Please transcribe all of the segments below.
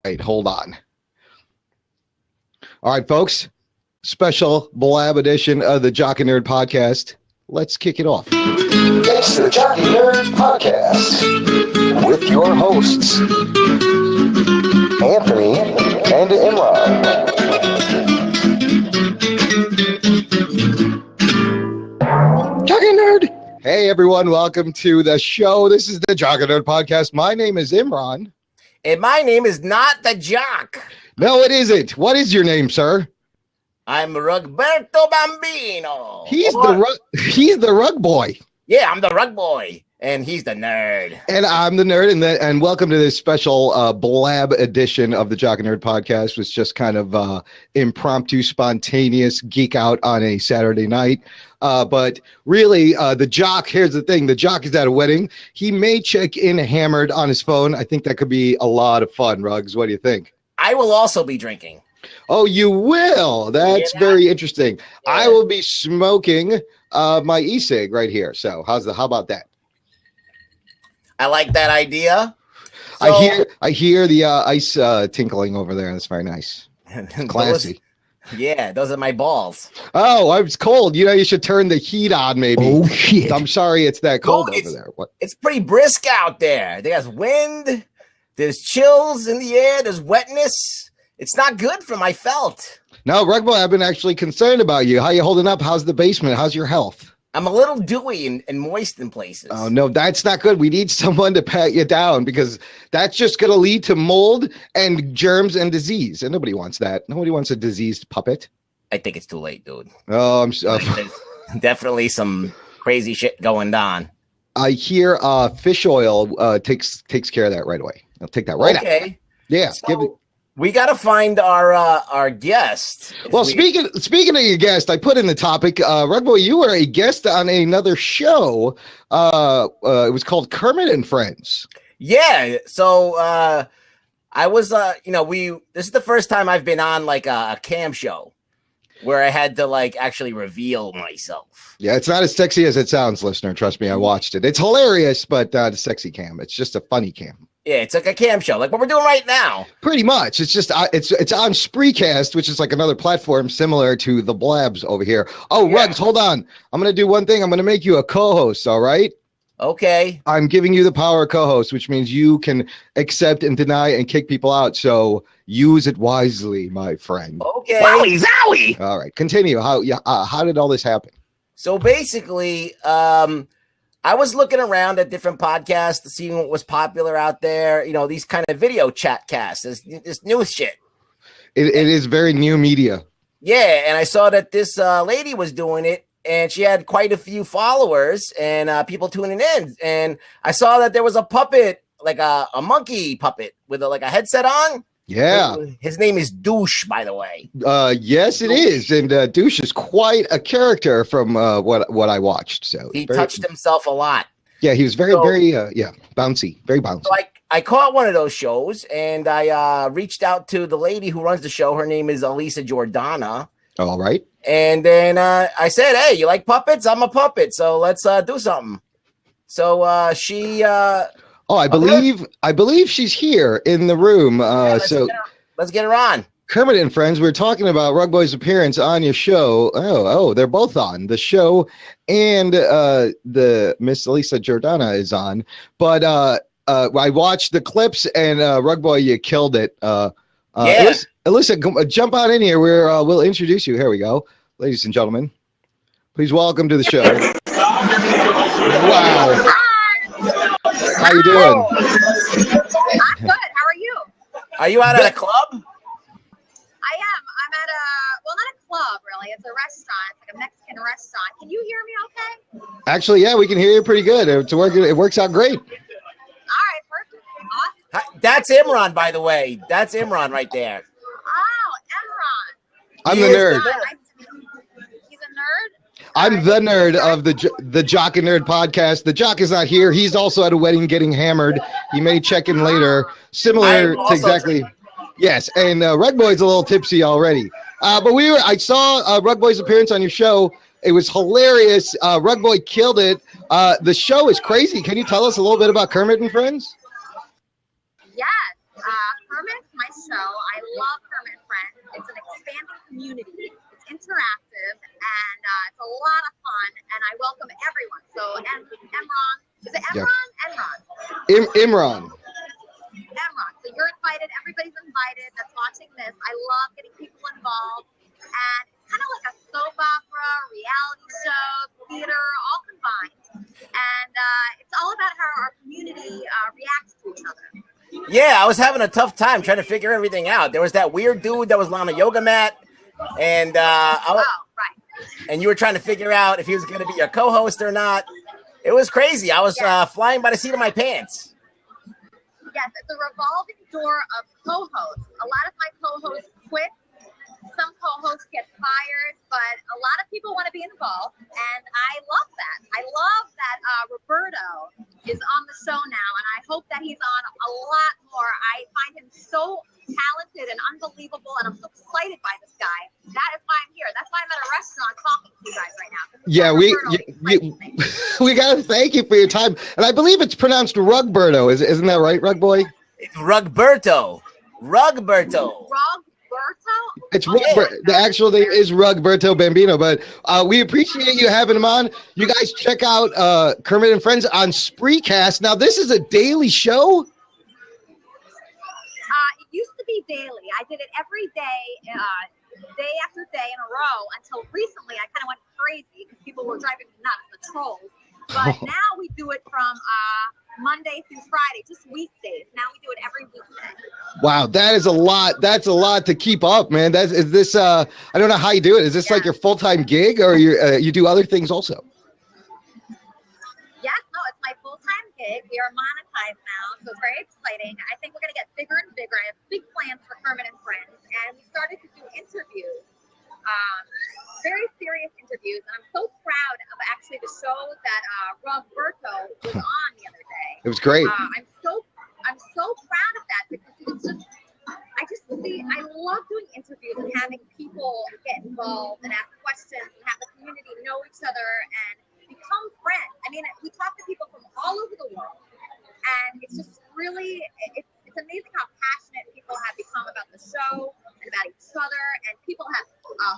Wait, hold on. All right, folks. Special Blab edition of the Jock and Nerd podcast. Let's kick it off. It's the Jock and Nerd podcast with your hosts, Anthony and Imran. Jock and Nerd. Hey, everyone. Welcome to the show. This is the Jock and Nerd podcast. My name is Imran. And my name is not the Jock. No, it isn't. What is your name, sir? I'm Rugberto Bambino. He's the rug boy. Yeah, I'm the Rugboy, and he's the nerd. And I'm the nerd, and welcome to this special Blab edition of the Jock and Nerd podcast. It's just kind of impromptu, spontaneous geek out on a Saturday night. But really, the Jock, here's the thing. The Jock is at a wedding. He may check in hammered on his phone. I think that could be a lot of fun, Ruggs. What do you think? I will also be drinking. Oh, you will? That's very interesting. Yeah. I will be smoking my e-cig right here. So how about that? I like that idea. So, I hear the ice tinkling over there. That's very nice. Classy. Those are my balls. Oh, it's cold. You should turn the heat on maybe. Oh, shit. I'm sorry it's that cold over there. What? It's pretty brisk out there. There's wind. There's chills in the air. There's wetness. It's not good for my felt. No, Rugboy, I've been actually concerned about you. How you holding up? How's the basement? How's your health? I'm a little dewy and moist in places. Oh, no, that's not good. We need someone to pat you down because that's just going to lead to mold and germs and disease. And nobody wants that. Nobody wants a diseased puppet. I think it's too late, dude. Oh, There's definitely some crazy shit going on. I hear fish oil takes care of that right away. I'll take that right out. Yeah, so, we got to find our guest. Well, speaking of your guest, I put in the topic, Rugboy, you were a guest on another show. It was called Kermit and Friends. Yeah. So I was, this is the first time I've been on like a cam show where I had to like actually reveal myself. Yeah, it's not as sexy as it sounds, listener. Trust me, I watched it. It's hilarious, but the sexy cam. It's just a funny cam. Yeah, it's like a cam show, like what we're doing right now. Pretty much. It's just it's on Spreecast, which is like another platform similar to the Blabs over here. Oh, yeah. Ruggs, hold on. I'm going to do one thing. I'm going to make you a co-host, all right? Okay. I'm giving you the power of co-host, which means you can accept and deny and kick people out. So use it wisely, my friend. Okay. Wowie zowie. All right, continue. How did all this happen? So basically, I was looking around at different podcasts to see what was popular out there. These kind of video chat casts, this new shit. It is very new media. Yeah, and I saw that this lady was doing it, and she had quite a few followers and people tuning in. And I saw that there was a puppet, like a monkey puppet with a headset on. Yeah. His name is Douche, by the way. Yes, it is. And Douche is quite a character from what I watched. So he touched himself a lot. Yeah, he was very bouncy, very bouncy. So I caught one of those shows, and I reached out to the lady who runs the show. Her name is Elisa Jordana. All right. And then I said, hey, you like puppets? I'm a puppet. So let's do something. So she... I believe she's here in the room. Let's get her on. Kermit and Friends, we're talking about Rugboy's appearance on your show. Oh, they're both on the show, and the Miss Elisa Jordana is on. But I watched the clips, and Rugboy, you killed it. Yeah. Elisa, jump on in here. We'll introduce you. Here we go, ladies and gentlemen. Please welcome to the show. Wow. How you doing? I'm good. How are you? Are you out at a club? I am. I'm at not a club, really. It's a restaurant. It's like a Mexican restaurant. Can you hear me okay? Actually, yeah, we can hear you pretty good. It works out great. All right, perfect. Awesome. That's Imran, by the way. That's Imran right there. Oh, Imran. I'm the nerd. He's a nerd? I'm the nerd of the Jock and Nerd podcast. The Jock is not here. He's also at a wedding getting hammered. He may check in later. Similar to exactly. Yes, and Rugboy's a little tipsy already. But I saw Rugboy's appearance on your show. It was hilarious. Rugboy killed it. The show is crazy. Can you tell us a little bit about Kermit and Friends? Yes. Kermit my show. I love Kermit and Friends. It's an expanding community. It's interactive, and it's a lot of fun, and I welcome everyone. So, Emron, is it Emron? Yeah. Imran. Emron. So you're invited. Everybody's invited that's watching this. I love getting people involved, and it's kind of like a soap opera, reality show, theater, all combined. And it's all about how our community reacts to each other. Yeah, I was having a tough time trying to figure everything out. There was that weird dude that was on a yoga mat, and Right. and you were trying to figure out if he was going to be your co-host or not. It was crazy. I was flying by the seat of my pants. Yes, it's a revolving door of co-hosts. A lot of my co-hosts quit. Some co-hosts get fired, but a lot of people want to be involved, and I love that. I love that Roberto is on the show now, and I hope that he's on a lot more. I find him so talented and unbelievable, and I'm so excited by this guy. That is why I'm here. That's why I'm at a restaurant talking to you guys right now. Yeah, we got to thank you for your time. And I believe it's pronounced Rugberto. Isn't that right, Rugboy? It's Rugberto. Rugberto. It's the actual name is Rugberto Bambino, but we appreciate you having him on. You guys check out Kermit and Friends on Spreecast. Now, this is a daily show. It used to be daily. I did it every day, day after day in a row until recently. I kind of went crazy because people were driving me nuts, the trolls. But now we do it from Monday through Friday, just weekdays. Now we do it every weekday. Wow, that is a lot. That's a lot to keep up, man. Is this I don't know how you do it. Is this like your full-time gig, or you do other things also? Yes, no, it's my full-time gig. We are monetized now, so it's very exciting. I think we're going to get bigger and bigger. I have big plans for Kermit and Friends, and we started to do interviews, very serious interviews, and I'm so proud of actually the show that Roberto was on the other day. It was great. I'm so proud of that because it's just I love doing interviews and having people get involved and ask questions and have the community know each other and become friends. I mean, we talk to people from all over the world, and it's just really it's amazing how passionate people have become about the show and about each other, and people have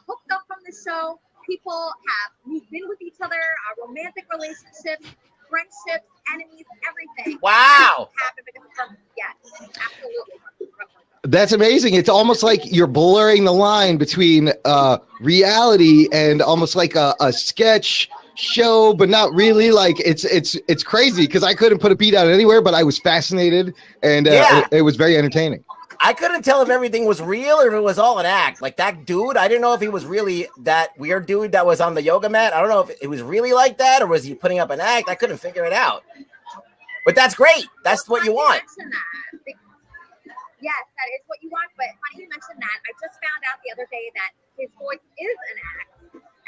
hooked up from the show. People have moved in with each other, romantic relationships, friendships, enemies, everything. Wow. Yes, absolutely. That's amazing. It's almost like you're blurring the line between reality and almost like a sketch show, but not really. Like it's crazy because I couldn't put a beat out anywhere, but I was fascinated, and it was very entertaining. I couldn't tell if everything was real or if it was all an act. Like that dude, I didn't know if he was really that weird dude that was on the yoga mat. I don't know if it was really like that or was he putting up an act. I couldn't figure it out. But that's great. That's what you want. Yes, that is what you want. But funny you mentioned that. I just found out the other day that his voice is an act.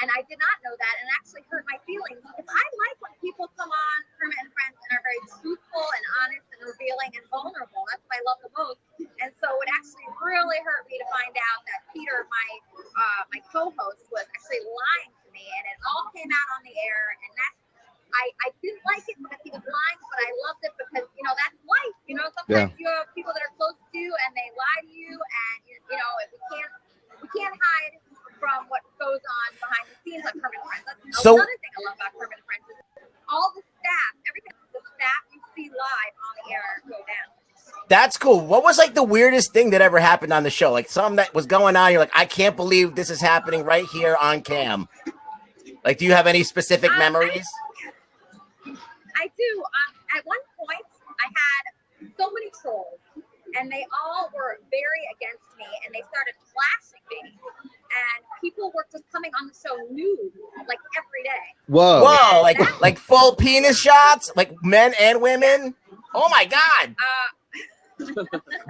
And I did not know that, and it actually hurt my feelings. Because I like when people come on Kermit and Friends and are very truthful and honest and revealing and vulnerable. That's what I love the most. And so it actually really hurt me to find out that Peter, my co-host, was actually lying to me, and it all came out on the air. And I didn't like it because he was lying, but I loved it because that's life. Sometimes you have people that are close to you and they lie to you, and we can't hide from what goes on behind the scenes on Kermit and Friends. That's another thing I love about Kermit and Friends is all the staff, everything the staff you see live on the air go down. That's cool. What was like the weirdest thing that ever happened on the show? Like something that was going on, you're like, I can't believe this is happening right here on cam. Like, do you have any specific memories? I do. At one point, I had so many trolls, and they all were very against me, and they started flashing me. And people were just coming on the show nude, like every day. Whoa, like full penis shots, like men and women. Oh my God!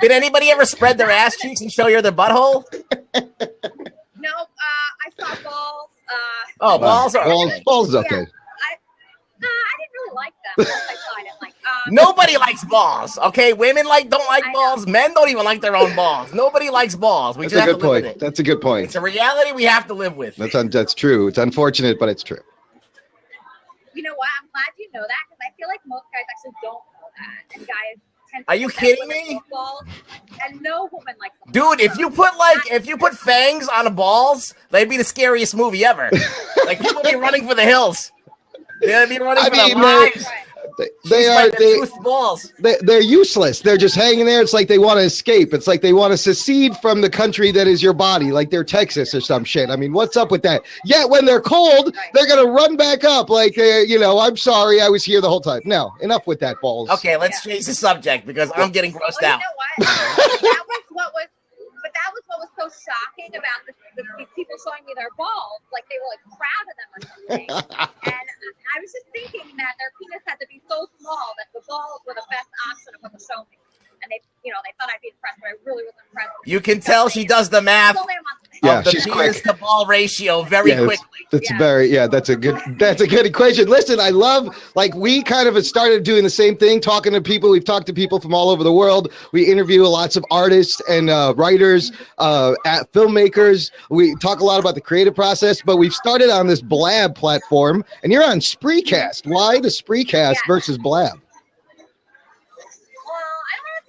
Did anybody ever spread their ass cheeks and show you their butthole? No, I saw balls. Balls are okay. Balls okay. I didn't really like them. I didn't like. Nobody likes balls. Okay, women don't like balls. Men don't even like their own balls. Nobody likes balls. That's a good point. That's a good point. It's a reality we have to live with. That's true. It's unfortunate, but it's true. You know what? I'm glad you know that because I feel like most guys actually don't know that, and guys Are you kidding me? Balls, and no woman likes them. Dude, if you put fangs on the balls, that'd be the scariest movie ever. Like people be running for the hills. They'd be running for their lives. They're useless. They're just hanging there. It's like they want to escape. It's like they want to secede from the country that is your body, like they're Texas or some shit. I mean, what's up with that? Yet when they're cold, they're gonna run back up like, I'm sorry, I was here the whole time. No, enough with that, balls. Okay, let's change the subject because I'm getting grossed out. You know what? that was what was so shocking about these people showing me their balls. Like they were like proud of them or something. And I was just thinking that their penis had to be so small that the balls were the best option of what to show me. And they thought I'd be impressed, but I really was impressed. You can tell she does the math. Yeah, the she's penis quick. to ball ratio very quickly. That's a good equation. Listen, I love, like, we kind of have started doing the same thing, talking to people. We've talked to people from all over the world. We interview lots of artists and writers, filmmakers. We talk a lot about the creative process, but we've started on this Blab platform, and you're on Spreecast. Why the Spreecast versus Blab?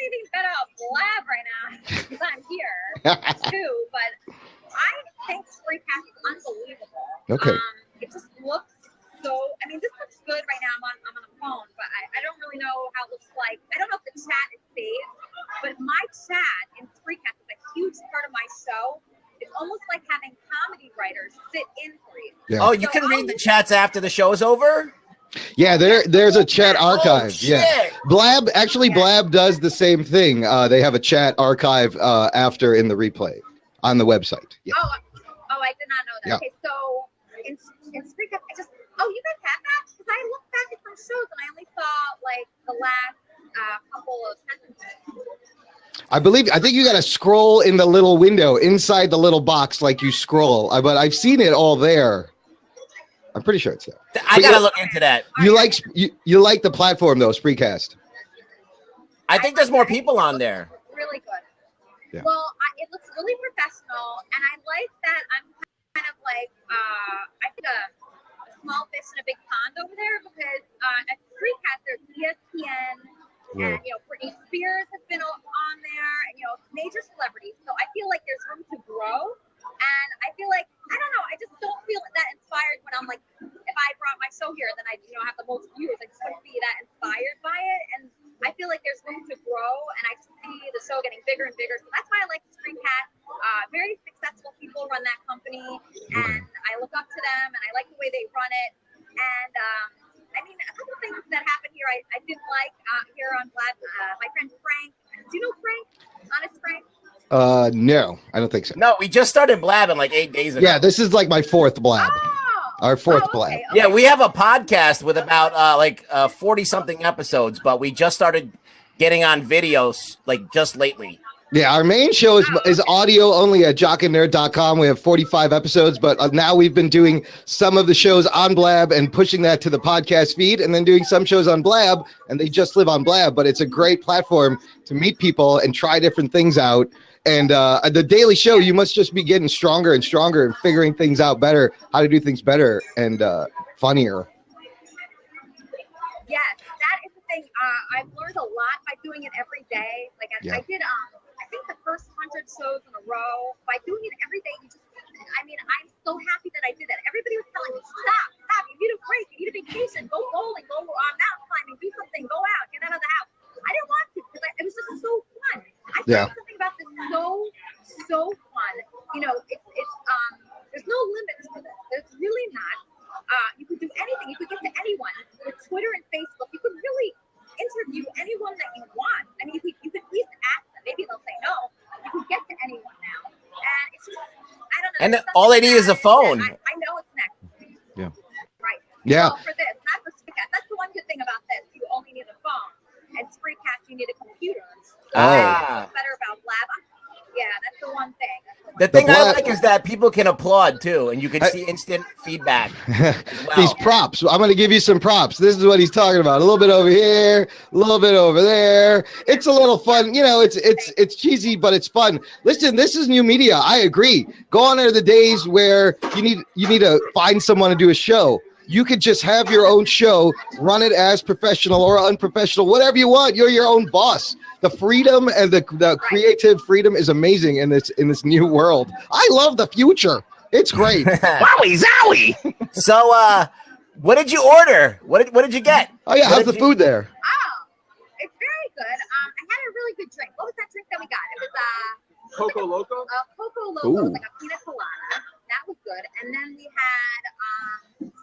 Anything better about Blab right now because I'm here too, but I think Spreecast is unbelievable. Okay. It just looks so. I mean, this looks good right now. I'm on the phone, but I don't really know how it looks like. I don't know if the chat is saved, but my chat in Spreecast is a huge part of my show. It's almost like having comedy writers sit in for you. Yeah. Oh, you can read the chats after the show's over? Yeah, there's a chat archive. Yeah. Blab does the same thing. They have a chat archive after in the replay on the website. Yeah. Oh, I did not know that. Yeah. Okay, so in Spreecast, you guys have that? Because I looked back at some shows and I only saw like the last couple of sentences. I think you got to scroll in the little window inside the little box like you scroll. But I've seen it all there. I'm pretty sure it's there. I gotta look into that. You like the platform though, Spreecast? I think there's more people on there. Really good. Yeah. Well, it looks really professional, and I like that I'm kind of like I think a small fish in a big pond over there because at Spreecast there's ESPN and Britney Spears has been on there and major celebrities. So I feel like there's room to grow. And I feel like, I don't know, I just don't feel that inspired when I'm like, if I brought my show here, then I'd, have the most viewers. I just wouldn't be that inspired by it. And I feel like there's room to grow, and I see the show getting bigger and bigger. So that's why I like Spreecast. Very successful people run that company, and I look up to them, and I like the way they run it. And, I mean, a couple things that happened here I didn't like here on Blab. My friend Frank, do you know Frank? Honest Frank? No, I don't think so. No, we just started blabbing like 8 days ago. Yeah, this is like my fourth Blab. Our fourth Blab. Okay. Yeah, we have a podcast with about 40-something episodes, but we just started getting on videos like just lately. Yeah, our main show is audio only at jockandnerd.com. We have 45 episodes, but now we've been doing some of the shows on Blab and pushing that to the podcast feed, and then doing some shows on Blab, and they just live on Blab. But it's a great platform to meet people and try different things out. And the daily show, you must just be getting stronger and stronger and figuring things out better, how to do things better and funnier. Yes, that is the thing. I've learned a lot by doing it every day. Like I did, I think the first 100 shows in a row. By doing it every day, I'm so happy that I did that. Everybody was telling me, stop, you need a break, you need a vacation, go bowling, go mountain climbing, do something, go out, get out of the house. I didn't want to because it was just so fun. I found something about this so fun. It's there's no limits to this. There's really not. You could do anything. You could get to anyone with Twitter and Facebook. You could really interview anyone that you want. I mean, you could at least ask them. Maybe they'll say no. You can get to anyone now, and it's just I don't know. And all they need is a phone. I know it's next. Yeah. Right. Yeah. Well, for this, not for Spreecast. That's the one good thing about this. You only need a phone. And Spreecast, you need a computer. What's better about Blab? Yeah, that's the one thing. The thing I like is that people can applaud too, and you can see instant feedback. These props. I'm going to give you some props. This is what he's talking about. A little bit over here, a little bit over there. It's a little fun. It's cheesy, but it's fun. Listen, this is new media. I agree. Gone are the days where you need to find someone to do a show. you could just have your own show, run it as professional or unprofessional, whatever you want. You're your own boss. The freedom and the creative freedom is amazing in this new world. I love the future. It's great. Wowie zowie. So, what did you order? What did you get? Oh yeah, how's the food there? Oh, it's very good. I had a really good drink. What was that drink that we got? It was Coco Loco? Coco Loco. It was like a pina colada. That was good. And then we had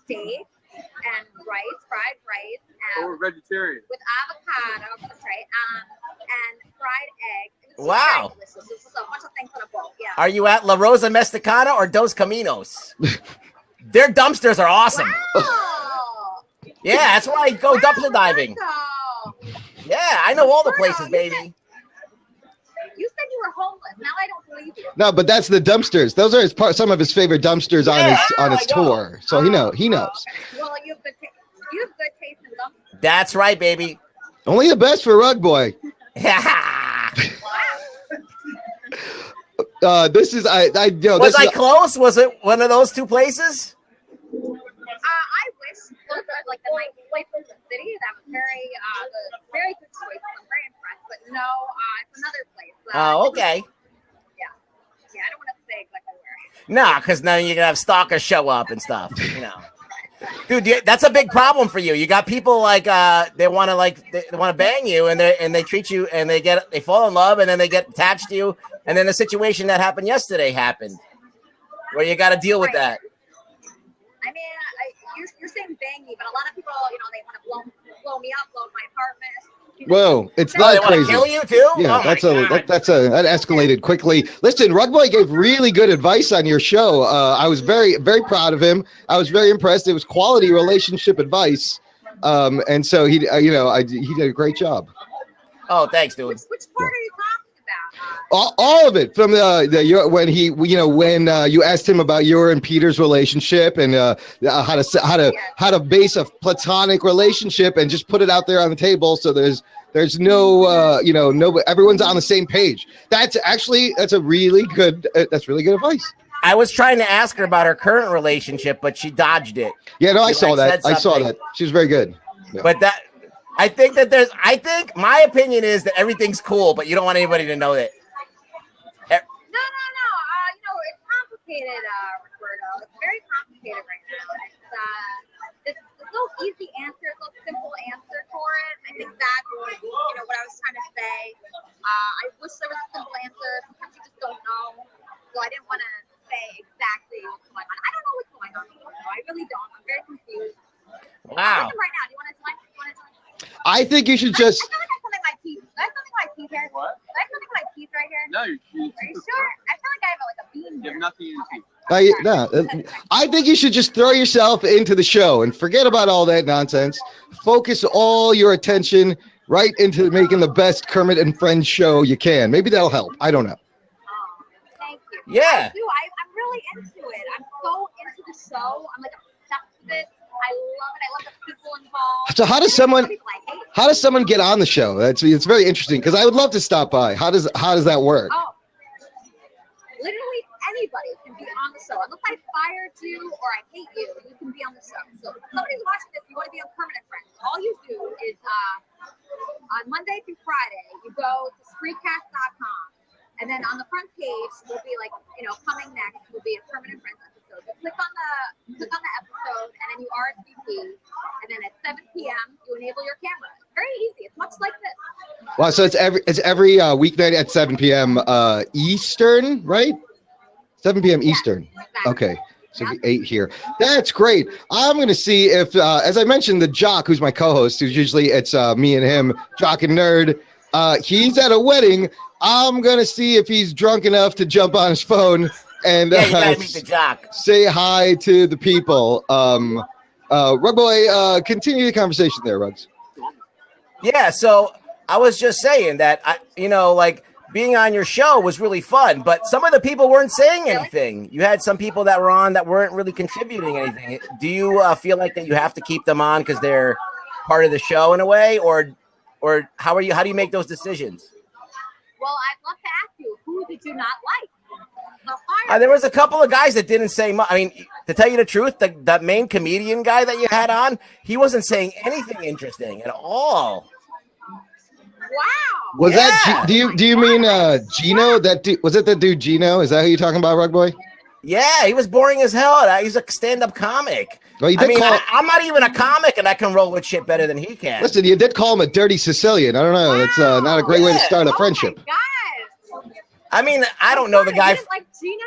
steak and rice, fried rice. We're vegetarian. With avocado, that's right. And fried egg. It was Wow. very delicious. It was just a bunch of things in a bowl. Yeah. Are you at La Rosa Mexicana or Dos Caminos? Their dumpsters are awesome. Wow. Yeah, that's why I go dumpster diving. Yeah, I know all the places, baby. You said you were homeless. Now I don't believe you. No, but that's the dumpsters. Those are some of his favorite dumpsters on his tour. So he knows. Okay. Well, you have good taste in dumpsters. That's right, baby. Only the best for Rugboy. This is Was I close? Was it one of those two places? I wish those are like the nice places in the city. That was very good choice. I'm very impressed. But no, it's another place. Oh, okay. Yeah, I don't want to say exactly where. Nah, because now you're gonna have stalkers show up and stuff. Dude, that's a big problem for you. You got people like they want to bang you, and they treat you, and they fall in love, and then they get attached to you, and then the situation that happened yesterday happened, where you got to deal with that. I mean, you're saying bang me, but a lot of people, they want to blow me up, blow up my apartment. Whoa, it's They not want to crazy. kill you too? Yeah, Oh that escalated quickly. Listen, Rugboy gave really good advice on your show. I was very, very proud of him. I was very impressed. It was quality relationship advice, and so he did a great job. Oh, thanks, dude. Which part are you talking about? All of it from when you asked him about your and Peter's relationship and how to base a platonic relationship and just put it out there on the table so there's no everyone's on the same page. That's really good advice. I was trying to ask her about her current relationship, but she dodged it. Yeah, no, I saw that. She was very good. Yeah. But I think my opinion is that everything's cool, but you don't want anybody to know that. No. It's complicated, Roberto. It's very complicated right now. It's no easy answer, no simple answer for it. I think that's what I was trying to say. I wish there was a simple answer. Sometimes you just don't know. So I didn't want to say exactly what's going on. I don't know what's going on. I really don't. I'm very confused. Wow. Right now, do you want to join? I think you should just. I feel like I have something in my teeth. Do I have something in my teeth here? What? Do I have something in my teeth right here? No, your teeth. Are you sure? I feel like I have like a bean You here. have nothing in your teeth. I think you should just throw yourself into the show and forget about all that nonsense. Focus all your attention right into making the best Kermit and Friends show you can. Maybe that'll help. I don't know. Thank you. Yeah. I do. I'm really into it. I'm so into the show. I'm like obsessed with it. I love it. I love the people involved. So how does someone get on the show? It's very interesting because I would love to stop by. How does that work? Oh, literally anybody can be on the show. Unless I fired you or I hate you, you can be on the show. So if somebody's watching this, you want to be on Permanent Friends, all you do is on Monday through Friday, you go to Spreecast.com, and then on the front page will be like, coming next will be a Permanent Friends episode. So click on the episode, and then you RSVP, and then at 7 p.m. you enable your camera. It's very easy. It's much like this. Wow, so it's every weeknight at 7 p.m. Eastern, right? 7 p.m. Eastern. Exactly. Okay. So 8 here. That's great. I'm going to see if, as I mentioned, the Jock, who's my co-host, who's usually it's me and him, Jock and Nerd. He's at a wedding. I'm going to see if he's drunk enough to jump on his phone and you gotta meet the Jock. Say hi to the people. Rugboy, continue the conversation there, Rugs. Yeah, so I was just saying that, being on your show was really fun, but some of the people weren't saying anything. You had some people that were on that weren't really contributing anything. Do you feel like that you have to keep them on because they're part of the show in a way, or how do you make those decisions? Well, I'd love to ask you, who did you not like? There was a couple of guys that didn't say much. I mean, to tell you the truth, that main comedian guy that you had on, he wasn't saying anything interesting at all. Wow. Was that? Do you mean Gino? Was it the dude Gino? Is that who you're talking about, Rugboy? Yeah, he was boring as hell. He's a stand-up comic. Well, I'm not even a comic, and I can roll with shit better than he can. Listen, you did call him a dirty Sicilian. I don't know. Wow. That's not a great way to start a friendship. My gosh. I mean, I don't know the guy. You didn't like Gino?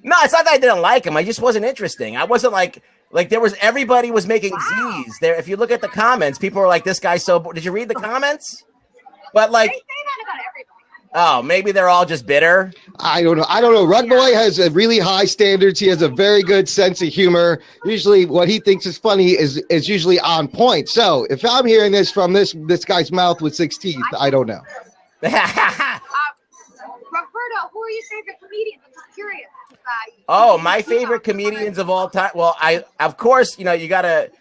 No, it's not that I didn't like him. I just wasn't interesting. I wasn't like there was everybody was making Z's there. If you look at the comments, people were like, "This guy's so." Did you read the comments? But like, they say that about everybody. Oh, maybe they're all just bitter. I don't know. Rugboy has a really high standards. He has a very good sense of humor. Usually what he thinks is funny is usually on point. So if I'm hearing this from this guy's mouth with 6 teeth, I don't know. Roberto, who are your favorite comedians? I'm just curious. My favorite comedians of all time. Well, of course, you gotta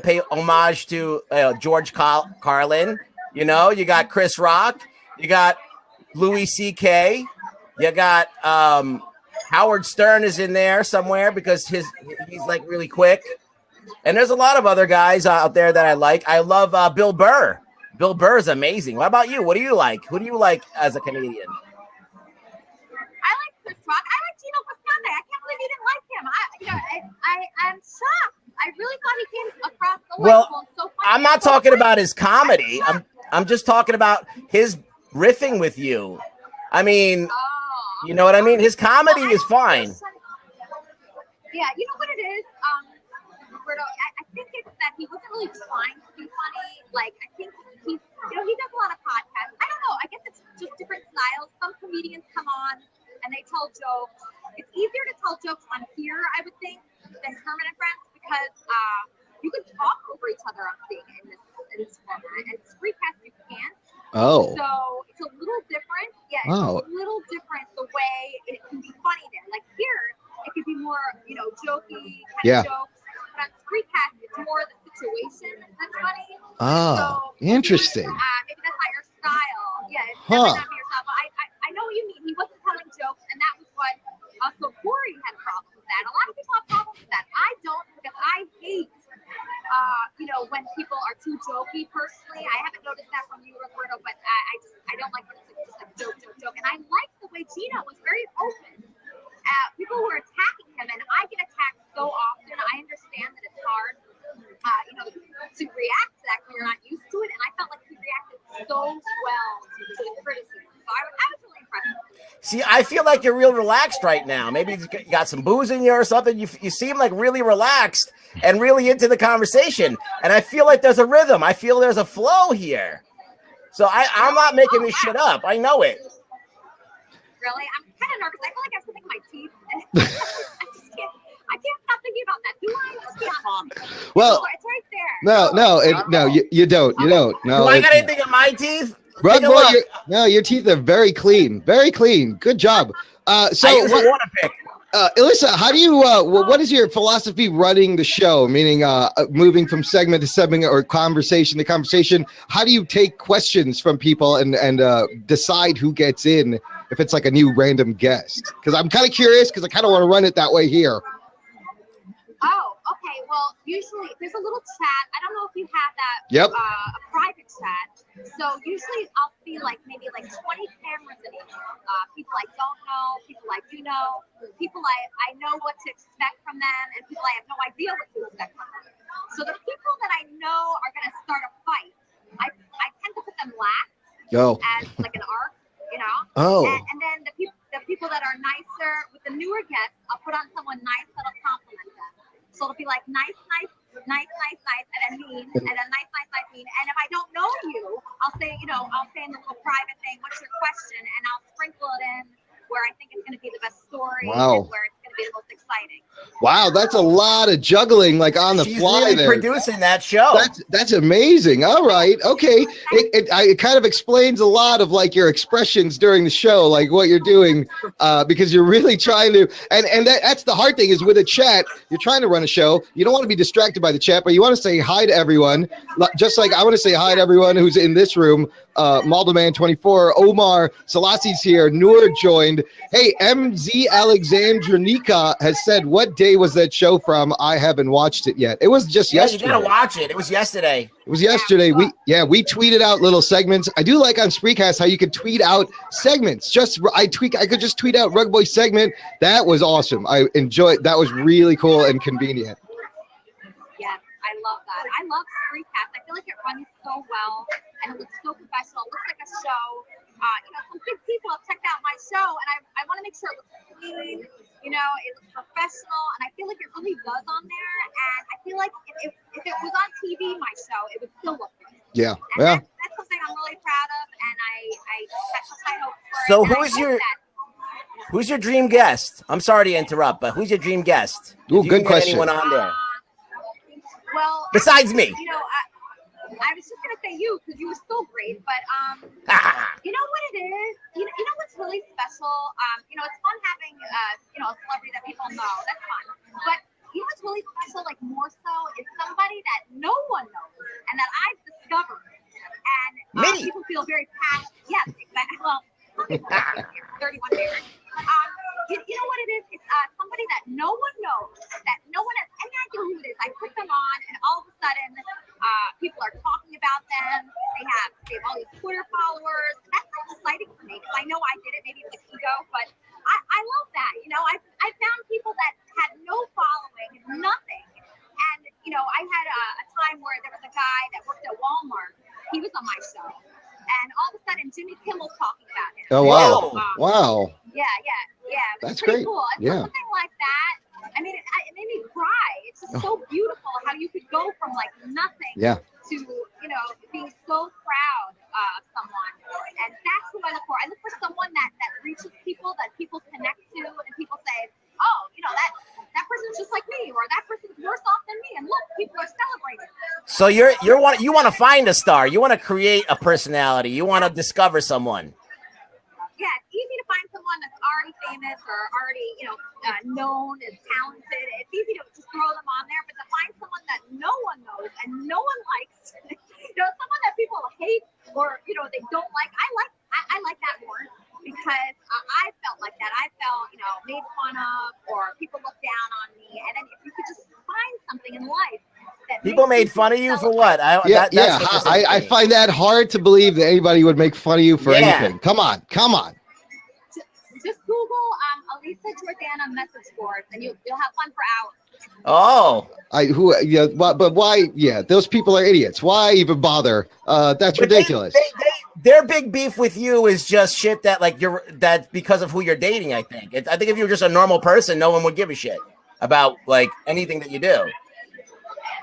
pay homage to George Carlin. You got Chris Rock. You got Louis C.K. You got Howard Stern is in there somewhere because he's like really quick. And there's a lot of other guys out there that I like. I love Bill Burr. Bill Burr is amazing. What about you? What do you like? Who do you like as a comedian? I like Chris Rock. I like Gino Pasquale. I can't believe you didn't like him. I'm shocked. I really thought he came across the line. Well, so funny. I'm not talking about his comedy. I'm just talking about his riffing with you. I mean, you know what I mean? His comedy is fine. Yeah, you know what it is, Roberto? I think it's that he wasn't really trying to be funny. Like, I think he does a lot of podcasts. I don't know. I guess it's just different styles. Some comedians come on and they tell jokes. It's easier to tell jokes on here, I would think, than Kermit and Friends because you can talk over each other on stage in this format. And Spreecast, you can't. Oh. So it's a little different. Yeah, it's a little different the way it can be funny there. Like here, it could be more, jokey kind of jokes. But on Spreecast, it's more the situation that's funny. Oh, so, interesting. Maybe that's not your style. Yeah, it's definitely not your style. But I know what you mean. He wasn't telling jokes, and that was what so Corey had problems with that. A lot of people have problems with that. I don't because I hate when people are too jokey. Personally, I haven't noticed that from you, Roberto, but I don't like when it's just like joke. And I like the way Gino was very open. People were attacking him, and I get attacked so often. I understand that it's hard, to react to that when you're not used to it. And I felt like he reacted so well to the criticism. So I was really impressed. See, I feel like you're real relaxed right now. Maybe you got some booze in you or something. You seem like really relaxed and really into the conversation. And I feel like there's a rhythm. I feel there's a flow here. So I'm not making this shit up. I know it. Really? I'm kind of nervous. I feel like I have something in my teeth. I can't stop thinking about that. Do I? Just be honest. Well, it's right there. No, you don't. You don't. No. Do I got anything in my teeth? Rugboy, your teeth are very clean. Very clean. Good job. So I use a water pick. Elisa, how do you what is your philosophy running the show, meaning moving from segment to segment or conversation to conversation? How do you take questions from people and decide who gets in if it's like a new random guest? Because I'm kind of curious because I kind of want to run it that way here. Oh, okay. Well, usually there's a little chat. I don't know if you have that. Yep. A private chat. So usually I'll see maybe 20 cameras in each. People I don't know, people I do know, people I know what to expect from them, and people I have no idea what to expect from them. So the people that I know are going to start a fight, I tend to put them last as like an arc, Oh. And then the people that are nicer with the newer guests, I'll put on someone nice that'll compliment them. So it'll be like nice, and then mean, and then nice, mean. And if I don't know you, I'll say in the little private thing, what's your question? And I'll sprinkle it in where I think it's going to be the best story and where it's going to be the most exciting. Wow, that's a lot of juggling on the fly really there. Producing that show. That's amazing. All right. Okay. It kind of explains a lot of your expressions during the show, like what you're doing, because you're really trying to, and that's the hard thing is with a chat, you're trying to run a show. You don't want to be distracted by the chat, but you want to say hi to everyone. Just like I want to say hi to everyone who's in this room. Maldaman24, Omar Selassie's here, Noor joined. Hey, MZ Alexandronika has said, what day was that show from? I haven't watched it yet. It was just yesterday. You gotta watch it. It was yesterday. It was yesterday. We tweeted out little segments. I do like on Spreecast how you could tweet out segments. I could just tweet out Rugboy segment. That was awesome. I enjoyed. That was really cool and convenient. Yes, I love that. I love Spreecast. I feel like it runs so well and it looks so professional. It looks like a show. Some big people have checked out my show, and I want to make sure it looks clean. It looks professional, and I feel like it really does on there. And I feel like if it was on TV, my show, it would still look good. Yeah. And that's something I'm really proud of, and I that's what I hope for. So who's your dream guest? I'm sorry to interrupt, but who's your dream guest? Ooh, good question. Anyone on there? Well, besides me. I was just gonna say you because you were so great, but you know what it is? You know what's really special? It's fun having a celebrity that people know. That's fun. But you know what's really special, like more so, is somebody that no one knows and that I've discovered, and people feel very passionate. Yes, exactly. Well, some people 31 years. You know what it is? It's somebody that no one knows, that no one has any idea who it is. I put them on, and all of a sudden, people are talking about them. They have all these Twitter followers. That's exciting for me because I know I did it. Maybe it's like ego, but I love that. I found people that had no following, nothing. And, I had a time where there was a guy that worked at Walmart. He was on my show. And all of a sudden, Jimmy Kimmel's talking about him. Oh, wow. Wow. Yeah. That's pretty great. Cool. And something like that, I mean, it made me cry. It's just so beautiful how you could go from like nothing to, being so proud of someone. And that's who I look for. I look for someone that reaches people, that people connect to, and people say, oh, that person's just like me, or that person's worse off than me. And look, people are celebrating. So you want to find a star. You want to create a personality. You want to discover someone. Yeah, it's easy to find someone that's already famous or already, known and talented. It's easy to just throw them on there, but to find someone that no one knows and no one likes, someone that people hate or they don't like. I like that more because I felt like that. I felt made fun of or people looked down on me, and then if you could just find something in life. People made fun of you for what? I find that hard to believe that anybody would make fun of you for anything. Come on. Just Google Elisa Jordana message boards, and you'll have fun for hours. Oh, but why? Yeah, those people are idiots. Why even bother? That's ridiculous. Their big beef with you is just shit that because of who you're dating. I think if you were just a normal person, no one would give a shit about like anything that you do.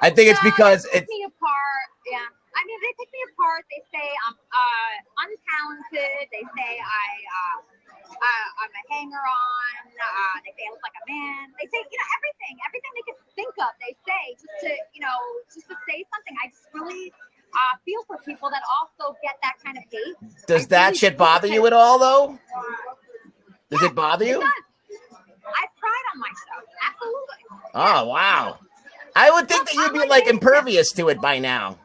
I think it's because they pick me apart. Yeah, I mean they pick me apart. They say I'm untalented. They say I'm a hanger-on. They say I look like a man. They say everything they can think of. They say just to say something. I just really feel for people that also get that kind of hate. Does that shit bother you at all, though? Does it bother you? It does. I pride on myself. Absolutely. Oh wow. I would think that you'd be like impervious to it by now.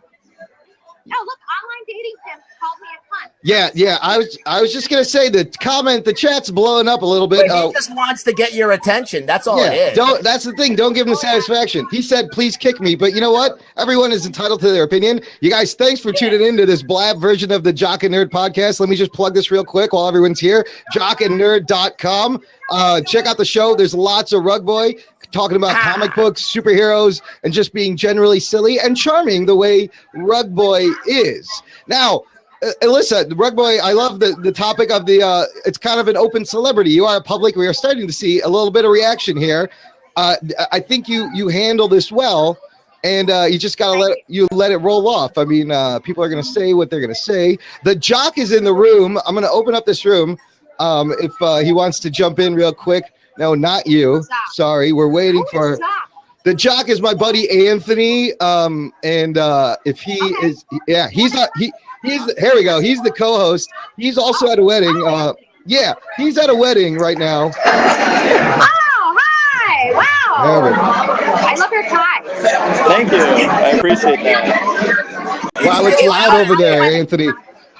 No, look, online dating pimps called me a cunt. Yeah. I was just gonna say the chat's blowing up a little bit. But he just wants to get your attention. That's all it is. That's the thing. Don't give him the satisfaction. He said, "Please kick me," but you know what? Everyone is entitled to their opinion. You guys, thanks for tuning in to this blab version of the Jock and Nerd podcast. Let me just plug this real quick while everyone's here. jockandnerd.com. Check out the show. There's lots of Rugboy talking about comic books, superheroes, and just being generally silly and charming the way Rugboy is. Now, Elisa, Rugboy, I love the topic of it's kind of an open celebrity. You are a public. We are starting to see a little bit of reaction here. I think you handle this well, and you just got to let it roll off. I mean, people are going to say what they're going to say. The Jock is in the room. I'm going to open up this room if he wants to jump in real quick. No, not you. Sorry, we're waiting for the Jock is my buddy Anthony. And if he is, he's here we go. He's the co-host. He's also at a wedding. He's at a wedding right now. Oh, hi! Wow. I love your tie. Thank you. I appreciate that. Wow, it's loud over there, Anthony.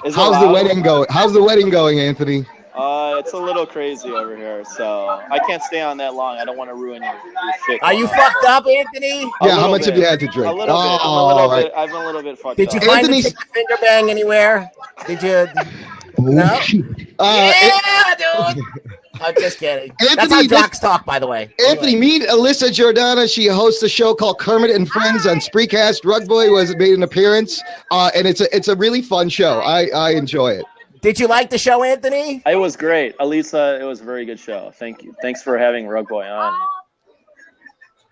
Is it How's the loud? wedding going? How's the wedding going, Anthony? It's a little crazy over here, so I can't stay on that long. I don't want to ruin your shit. Are you fucked up, Anthony? Yeah, how much have you had to drink? A little bit. Right. I've been a little bit fucked Did up. you find Anthony's- the finger bang anywhere? Did you? No. Yeah, dude. I'm just kidding. That's how Anthony, jocks talk, by the way. Anthony, meet Elisa Jordana. She hosts a show called Kermit and Friends on Spreecast. Rugboy made an appearance, and it's a really fun show. I enjoy it. Did you like the show, Anthony? It was great, Elisa. It was a very good show. Thank you. Thanks for having Rugboy on.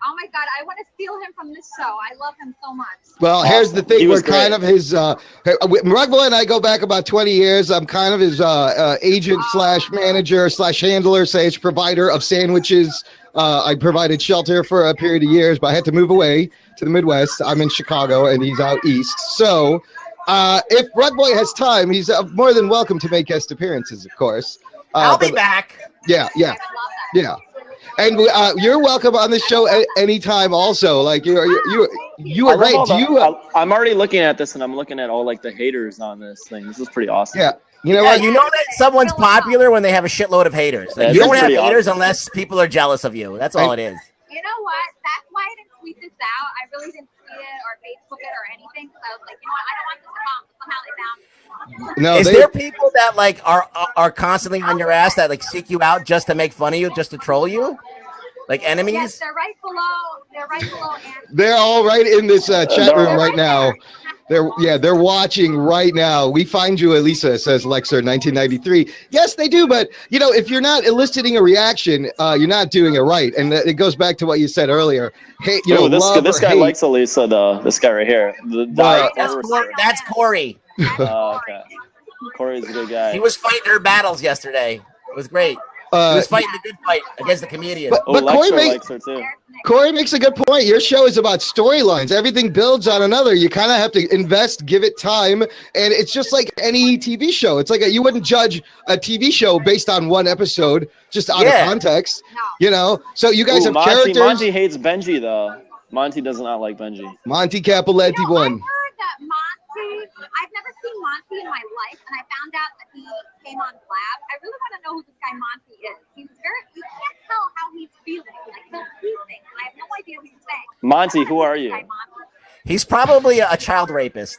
Oh my God, I want to steal him from this show. I love him so much. Well, here's the thing. He was We're kind of his Rugboy and I go back about 20 years. I'm kind of his agent slash manager slash handler slash provider of sandwiches. I provided shelter for a period of years, but I had to move away to the Midwest. I'm in Chicago and he's out east. So if Rugboy has time, he's more than welcome to make guest appearances, of course. I'll be back. Yeah. I love that. Yeah. And you're welcome on the show anytime. Also, like you are right. Do you? I'm already looking at this, and I'm looking at all like the haters on this thing. This is pretty awesome. Yeah. You know Yeah, what? you know that someone's popular when they have a shitload of haters. Like, Yeah, you don't that's have pretty haters awesome. unless people are jealous of you. That's all it is. You know what? That's why I didn't tweet this out. I really didn't tweet it or Facebook it or anything. Because I was like, you know what? I don't want this to come. Somehow they found me. No, Is there people that like are constantly on your ass that like seek you out just to make fun of you, just to troll you? Like enemies? Yes, they're right below. They're right below. They're all right in this chat room right now. They're watching right now. We find you, Elisa, says Lexer 1993. Yes, they do, but if you're not eliciting a reaction, you're not doing it right. And it goes back to what you said earlier. Hey, this guy likes Elisa though. This guy right here. That's Corey. Okay. Corey's a good guy. He was fighting her battles yesterday. It was great. He was fighting the good fight against the comedian. But likes her too. Corey makes a good point. Your show is about storylines. Everything builds on another. You kind of have to invest, give it time, and it's just like any TV show. It's like you wouldn't judge a TV show based on one episode, just out of context. No. So you guys have characters. Monty hates Benji though. Monty does not like Benji. Monty Capoletti I won. heard that Monty. I've never seen Monty in my life, and I found out that he came on Blab. I really want to know who this guy Monty is. You can't tell how he's feeling. Like he'll see things, and I have no idea what he's saying. Monty, who are you? He's probably a child rapist.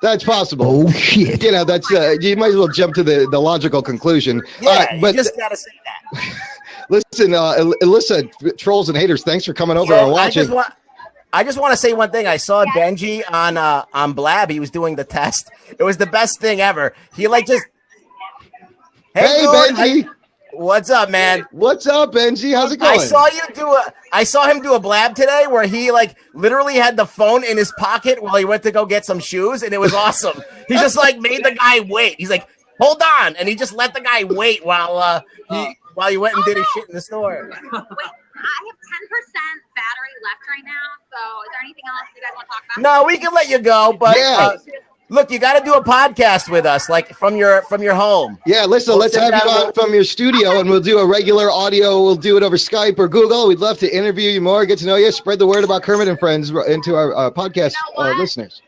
That's possible. Oh shit! That's you might as well jump to the logical conclusion. Yeah, but you just gotta say that. Listen, Elisa, trolls and haters, thanks for coming over and watching. I just want to say one thing. I saw Benji on Blab. He was doing the test. It was the best thing ever. He just. Hey Benji. What's up, man? What's up, Benji? How's it going? I saw him do a Blab today where he literally had the phone in his pocket while he went to go get some shoes, and it was awesome. He just made the guy wait. He's like, hold on, and he just let the guy wait while he went and did his shit in the store. Wait, I have 10% battery left right now. So, is there anything else you guys want to talk about? No, we can let you go, but look, you got to do a podcast with us, from your home. Yeah, listen, let's have you on from your studio, and we'll do a regular audio. We'll do it over Skype or Google. We'd love to interview you more, get to know you, spread the word about Kermit and Friends into our podcast listeners.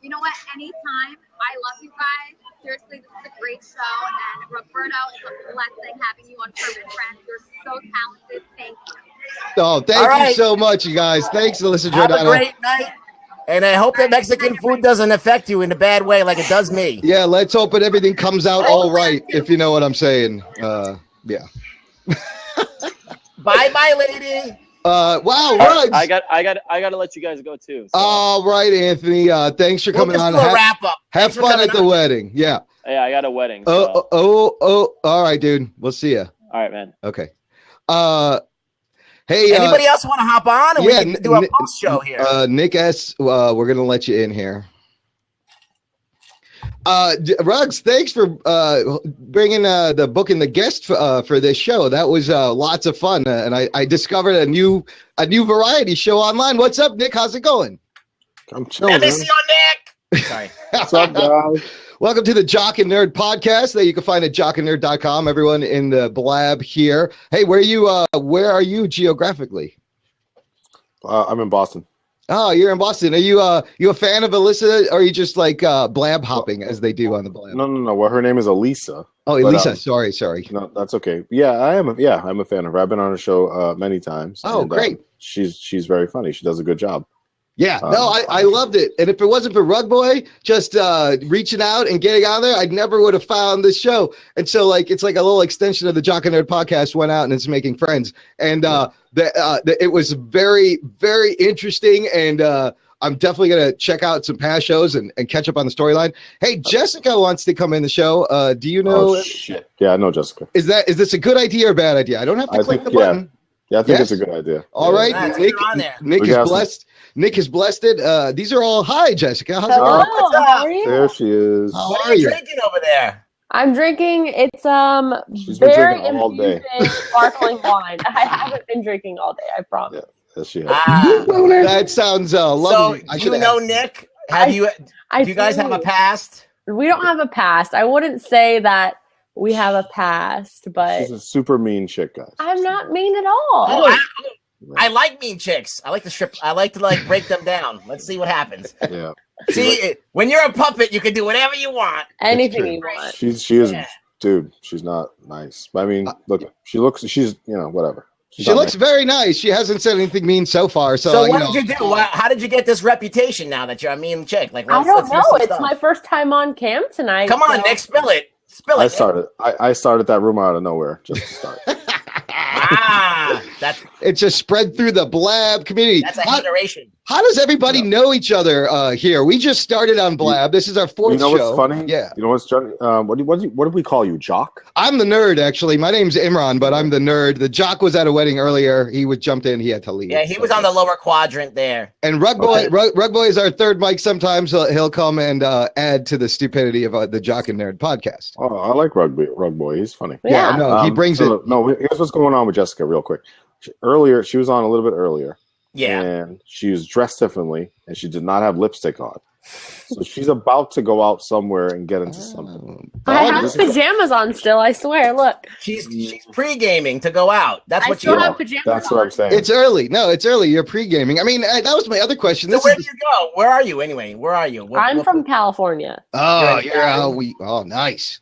You know what? Anytime. I love you guys. Seriously, this is a great show, and Roberto, it's a blessing having you on Kermit and Friends. You're so talented. Thank you. Oh, thank you so much, you guys. Thanks, Elisa Jordana. Have a great night. And I hope that Mexican food doesn't affect you in a bad way like it does me. Yeah, let's hope that everything comes out all right, if you know what I'm saying. Yeah. Bye, lady. Wow, Rugs. I got to let you guys go too. So. All right, Anthony. Thanks for coming on. Do a wrap up. Have fun at the wedding. Yeah. Yeah, I got a wedding. So. All right, dude. We'll see you. All right, man. Okay. Hey, anybody else want to hop on and we can do a post show here? Nick S, we're gonna let you in here. Ruggs, thanks for bringing the book and the guest for this show. That was lots of fun, and I discovered a new variety show online. What's up, Nick? How's it going? I'm chilling. Let me see your Nick. Sorry. What's up, guys? Welcome to the Jock and Nerd podcast that you can find at jockandnerd.com. Everyone in the blab here. Hey, where are you geographically? I'm in Boston. Oh, you're in Boston. Are you a fan of Elisa, or are you just like blab hopping as they do on the blab? No. Well, her name is Elisa. Oh, But, Elisa. Sorry. No, that's okay. Yeah, I'm a fan of her. I've been on her show many times. Oh, and, great. She's very funny. She does a good job. Yeah, no, I loved it. And if it wasn't for Rugboy just reaching out and getting on there, I never would have found this show. And so, like, it's like a little extension of the Jock and Nerd podcast went out and it's making friends. And it was very, very interesting. And I'm definitely going to check out some past shows and catch up on the storyline. Hey, Jessica wants to come in the show. Do you know? Oh, shit. Yeah, I know Jessica. Is this a good idea or a bad idea? I don't have to click the button. Yeah, I think Yes? it's a good idea. All right, Nice. Nick. You're on there. Nick We is got some- blessed. Nick has blessed it. These are all hi, Jessica. How's it Hello, going? What's up? how are you? There she is. How What are are you you? drinking over there? I'm drinking. It's She's been very drinking all day. infusing sparkling wine. I haven't been drinking all day. I promise. Yes, she has. Ah, That sounds lovely. so I do should you know ask. Nick? I Do you guys have a past? We don't have a past. I wouldn't say that we have a past, but She's a super mean chick, guys. I'm not mean at all. Oh, I like mean chicks. I like to strip. I like to like break them down. Let's see what happens. Yeah. See, when you're a puppet, you can do whatever you want. Anything you want. She is, Yeah. dude. She's not nice. I mean, look, she's whatever. She's She not looks nice. very nice. She hasn't said anything mean so far. So, So what did you do? How did you get this reputation now that you're a mean chick? Like, I let's don't hear know. some It's stuff. my first time on cam tonight. Come on, so- Nick, spill it. Spill it. I started that rumor out of nowhere just to start. It's just spread through the blab community. That's a hateration. How does everybody know each other here? We just started on Blab. This is our fourth You know show. what's funny? Yeah. You know what's Johnny? What do we call you, Jock? I'm the nerd, actually. My name's Imran, but I'm the nerd. The Jock was at a wedding earlier. He was jumped in. He had to leave. Yeah, he was on the lower quadrant there. And Rugboy, Okay. Rugboy is our third mic. Sometimes he'll come and add to the stupidity of the Jock and Nerd podcast. Oh, I like Rugboy. He's funny. Yeah. no, he brings it. No, here's what's going on with Jessica, real quick. Earlier, she was on a little bit earlier. Yeah. And she was dressed differently, and she did not have lipstick on. So she's about to go out somewhere and get into something. I Oh, have this is- pajamas on still. I swear. Look, She's pre-gaming to go out. That's I what still you have want. pajamas That's on. what I'm saying. It's early. No, it's early. You're pre-gaming. I mean, that was my other question. So This where is do you go? Where are you anyway? Where are you? I'm from California. Oh, You're oh, nice.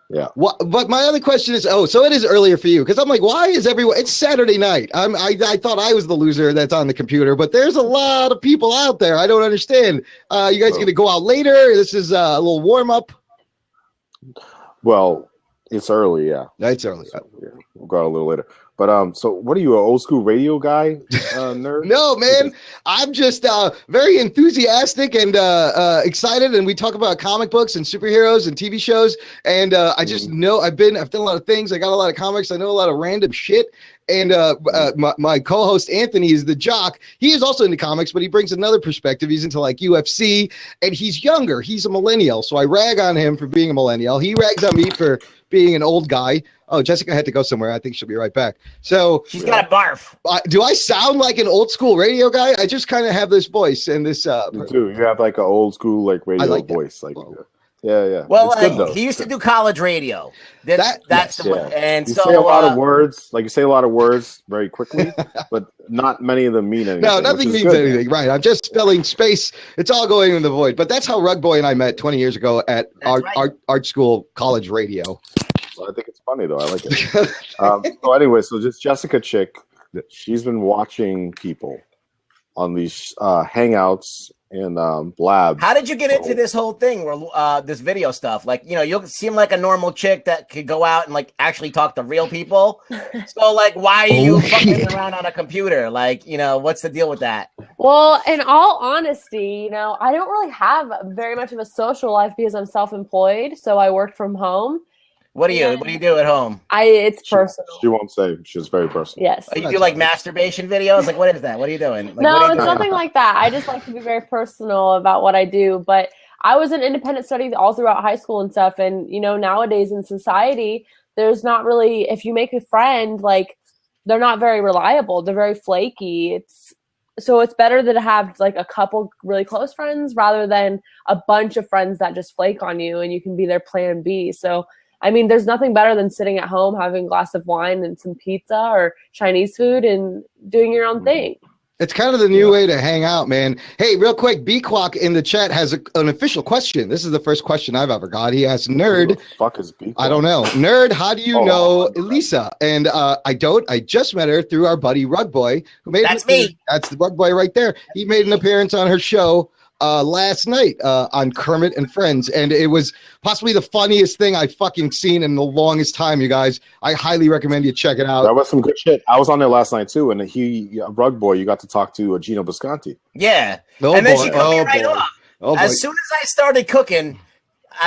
Yeah. What? But my other question is, so it is earlier for you because I'm like, why is everyone? It's Saturday night. I thought I was the loser that's on the computer, but there's a lot of people out there. I don't understand. You guys gonna go out later? This is a little warm up. Well, it's early, yeah. It's early. So, yeah, we'll go out a little later. But so what are you, an old school radio guy, nerd? No, man, I'm just very enthusiastic and excited, and we talk about comic books and superheroes and TV shows, and I just know I've done a lot of things. I got a lot of comics. I know a lot of random shit. And my co-host Anthony is the Jock. He is also into comics, but he brings another perspective. He's into like UFC, and he's younger. He's a millennial, so I rag on him for being a millennial. He rags on me for being an old guy. Oh, Jessica had to go somewhere. I think she'll be right back. So She's got a barf. do I sound like an old school radio guy? I just kind of have this voice and this. You do. You have like an old school like radio like that. voice, like yeah. Well, it's good though. he used to do college radio. That's Yes, the way. And You so say a lot of words, like you say a lot of words very quickly, but not many of them mean anything. No, nothing which is means good. anything. Right. I'm just filling space. It's all going in the void. But that's how Rugboy and I met 20 years ago at That's right. art school college radio. Well, I think it's funny though. I like it. So anyway, so just Jessica Chick, she's been watching people on these hangouts and Blab. How did you get into this whole thing where this video stuff? Like, you seem like a normal chick that could go out and like actually talk to real people. So like, why are you fucking around on a computer? Like, what's the deal with that? Well, in all honesty, I don't really have very much of a social life because I'm self-employed, so I work from home. What do you do at home? It's personal. She won't say. She's very personal. Yes. You do like masturbation videos? Like, what is that? What are you doing? Like, No, what are you it's doing? nothing like that. I just like to be very personal about what I do. But I was an independent study all throughout high school and stuff. And, nowadays in society, there's not really, if you make a friend, like, they're not very reliable. They're very flaky. So it's better to have like a couple really close friends rather than a bunch of friends that just flake on you and you can be their plan B. So I mean, there's nothing better than sitting at home, having a glass of wine and some pizza or Chinese food and doing your own thing. It's kind of the new way to hang out, man. Hey, real quick, B-Clock in the chat has an official question. This is the first question I've ever got. He asked, Nerd. Who the fuck is B-Clock? I don't know. Nerd, how do you know Elisa? And I don't. I just met her through our buddy Rugboy, who made That's me. That's the Rugboy right there. He made an appearance on her show last night on Kermit and Friends, and it was possibly the funniest thing I've fucking seen in the longest time, you guys. I highly recommend you check it out. That was some good shit. I was on there last night too, and Rugboy, you got to talk to Gino Bisconti. Yeah. Oh, and then boy. she cut me Oh, right boy. off. Oh, boy. As soon as I started cooking,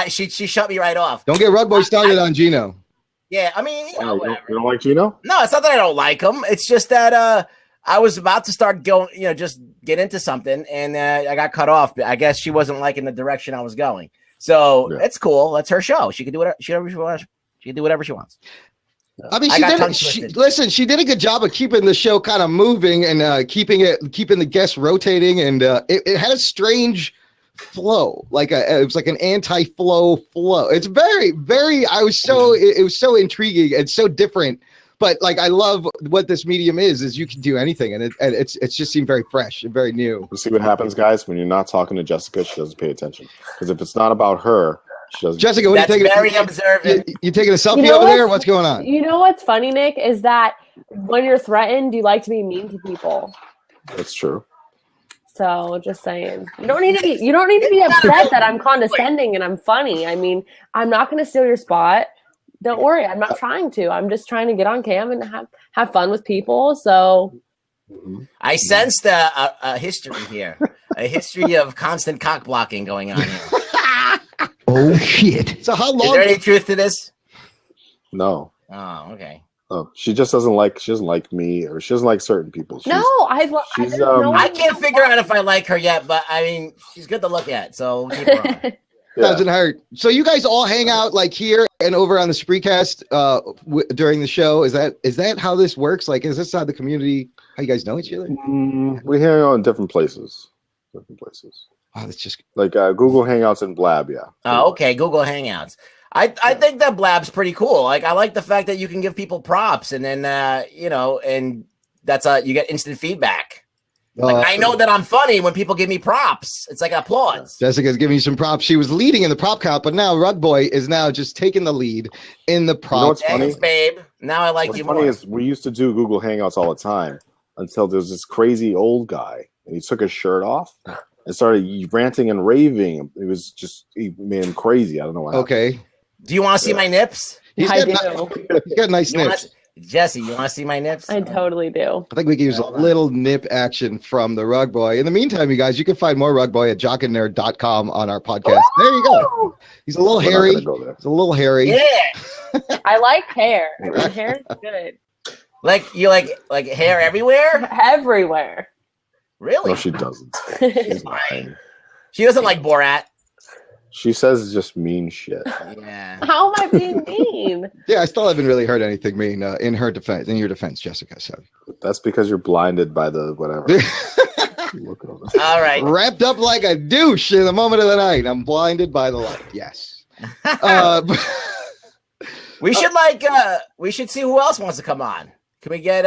she shut me right off. Don't get Rugboy started on Gino. Yeah, I mean, You whatever. don't like Gino? No, it's not that I don't like him. It's just that I was about to start going, just get into something, and I got cut off. I guess she wasn't liking the direction I was going. So it's cool. That's her show. She can do whatever she wants. She can do whatever she wants. I mean, she did a good job of keeping the show kind of moving and keeping the guests rotating, and it had a strange flow, it was like an anti-flow flow. It's very, very. It was so intriguing and so different. But I love what this medium is you can do anything, and it's just seemed very fresh and very new. You see what happens, guys, when you're not talking to Jessica, she doesn't pay attention. Because if it's not about her, she doesn't. Jessica, what are you taking? Very observant. You taking a selfie over there? What's going on? You know what's funny, Nick, is that when you're threatened, you like to be mean to people. That's true. So just saying, you don't need to be upset that I'm condescending and I'm funny. I mean, I'm not going to steal your spot. Don't worry, I'm not trying to. I'm just trying to get on cam and have fun with people. So I sensed a history here, a history of constant cock blocking going on here. Oh shit! So how long? Is there any truth to this? No. Oh, okay. Oh, she doesn't like me, or she doesn't like certain people. I can't figure out if I like her yet, but I mean, she's good to look at, so we'll keep her on. Doesn't hurt. So you guys all hang out here and over on the Spreecast during the show. Is that how this works? Is this how the community? How you guys know each other? We hang out in different places. Oh, that's just Google Hangouts and Blab. Yeah. Oh, okay. Google Hangouts. I think that Blab's pretty cool. I like the fact that you can give people props, and then and that's you get instant feedback. I know that I'm funny when people give me props. It's like applause. Jessica's giving you some props. She was leading in the prop count, but now Rugboy is now just taking the lead in the prop. You know what's funny? Thanks, babe. Now I like you more. What's funny is we used to do Google Hangouts all the time until there was this crazy old guy, and he took his shirt off and started ranting and raving. It was just, he made him crazy. I don't know what happened. Okay. Do you want to see my nips? He's got nice nips. Jesse, you want to see my nips? I totally do. I think we can use a little nip action from the Rugboy. In the meantime, you guys, you can find more Rugboy at jockandnerd.com on our podcast. There you go. He's a little hairy. He's a little hairy. Yeah. I like hair. Hair is good. You like hair everywhere? Everywhere. Really? No, she doesn't. She's lying. She doesn't like Borat. She says just mean shit. Yeah. How am I being mean? Yeah, I still haven't really heard anything mean in her defense, in your defense, Jessica. So that's because you're blinded by the whatever. All right. Wrapped up like a douche in the moment of the night. I'm blinded by the light. Yes. We should we should see who else wants to come on. Can we get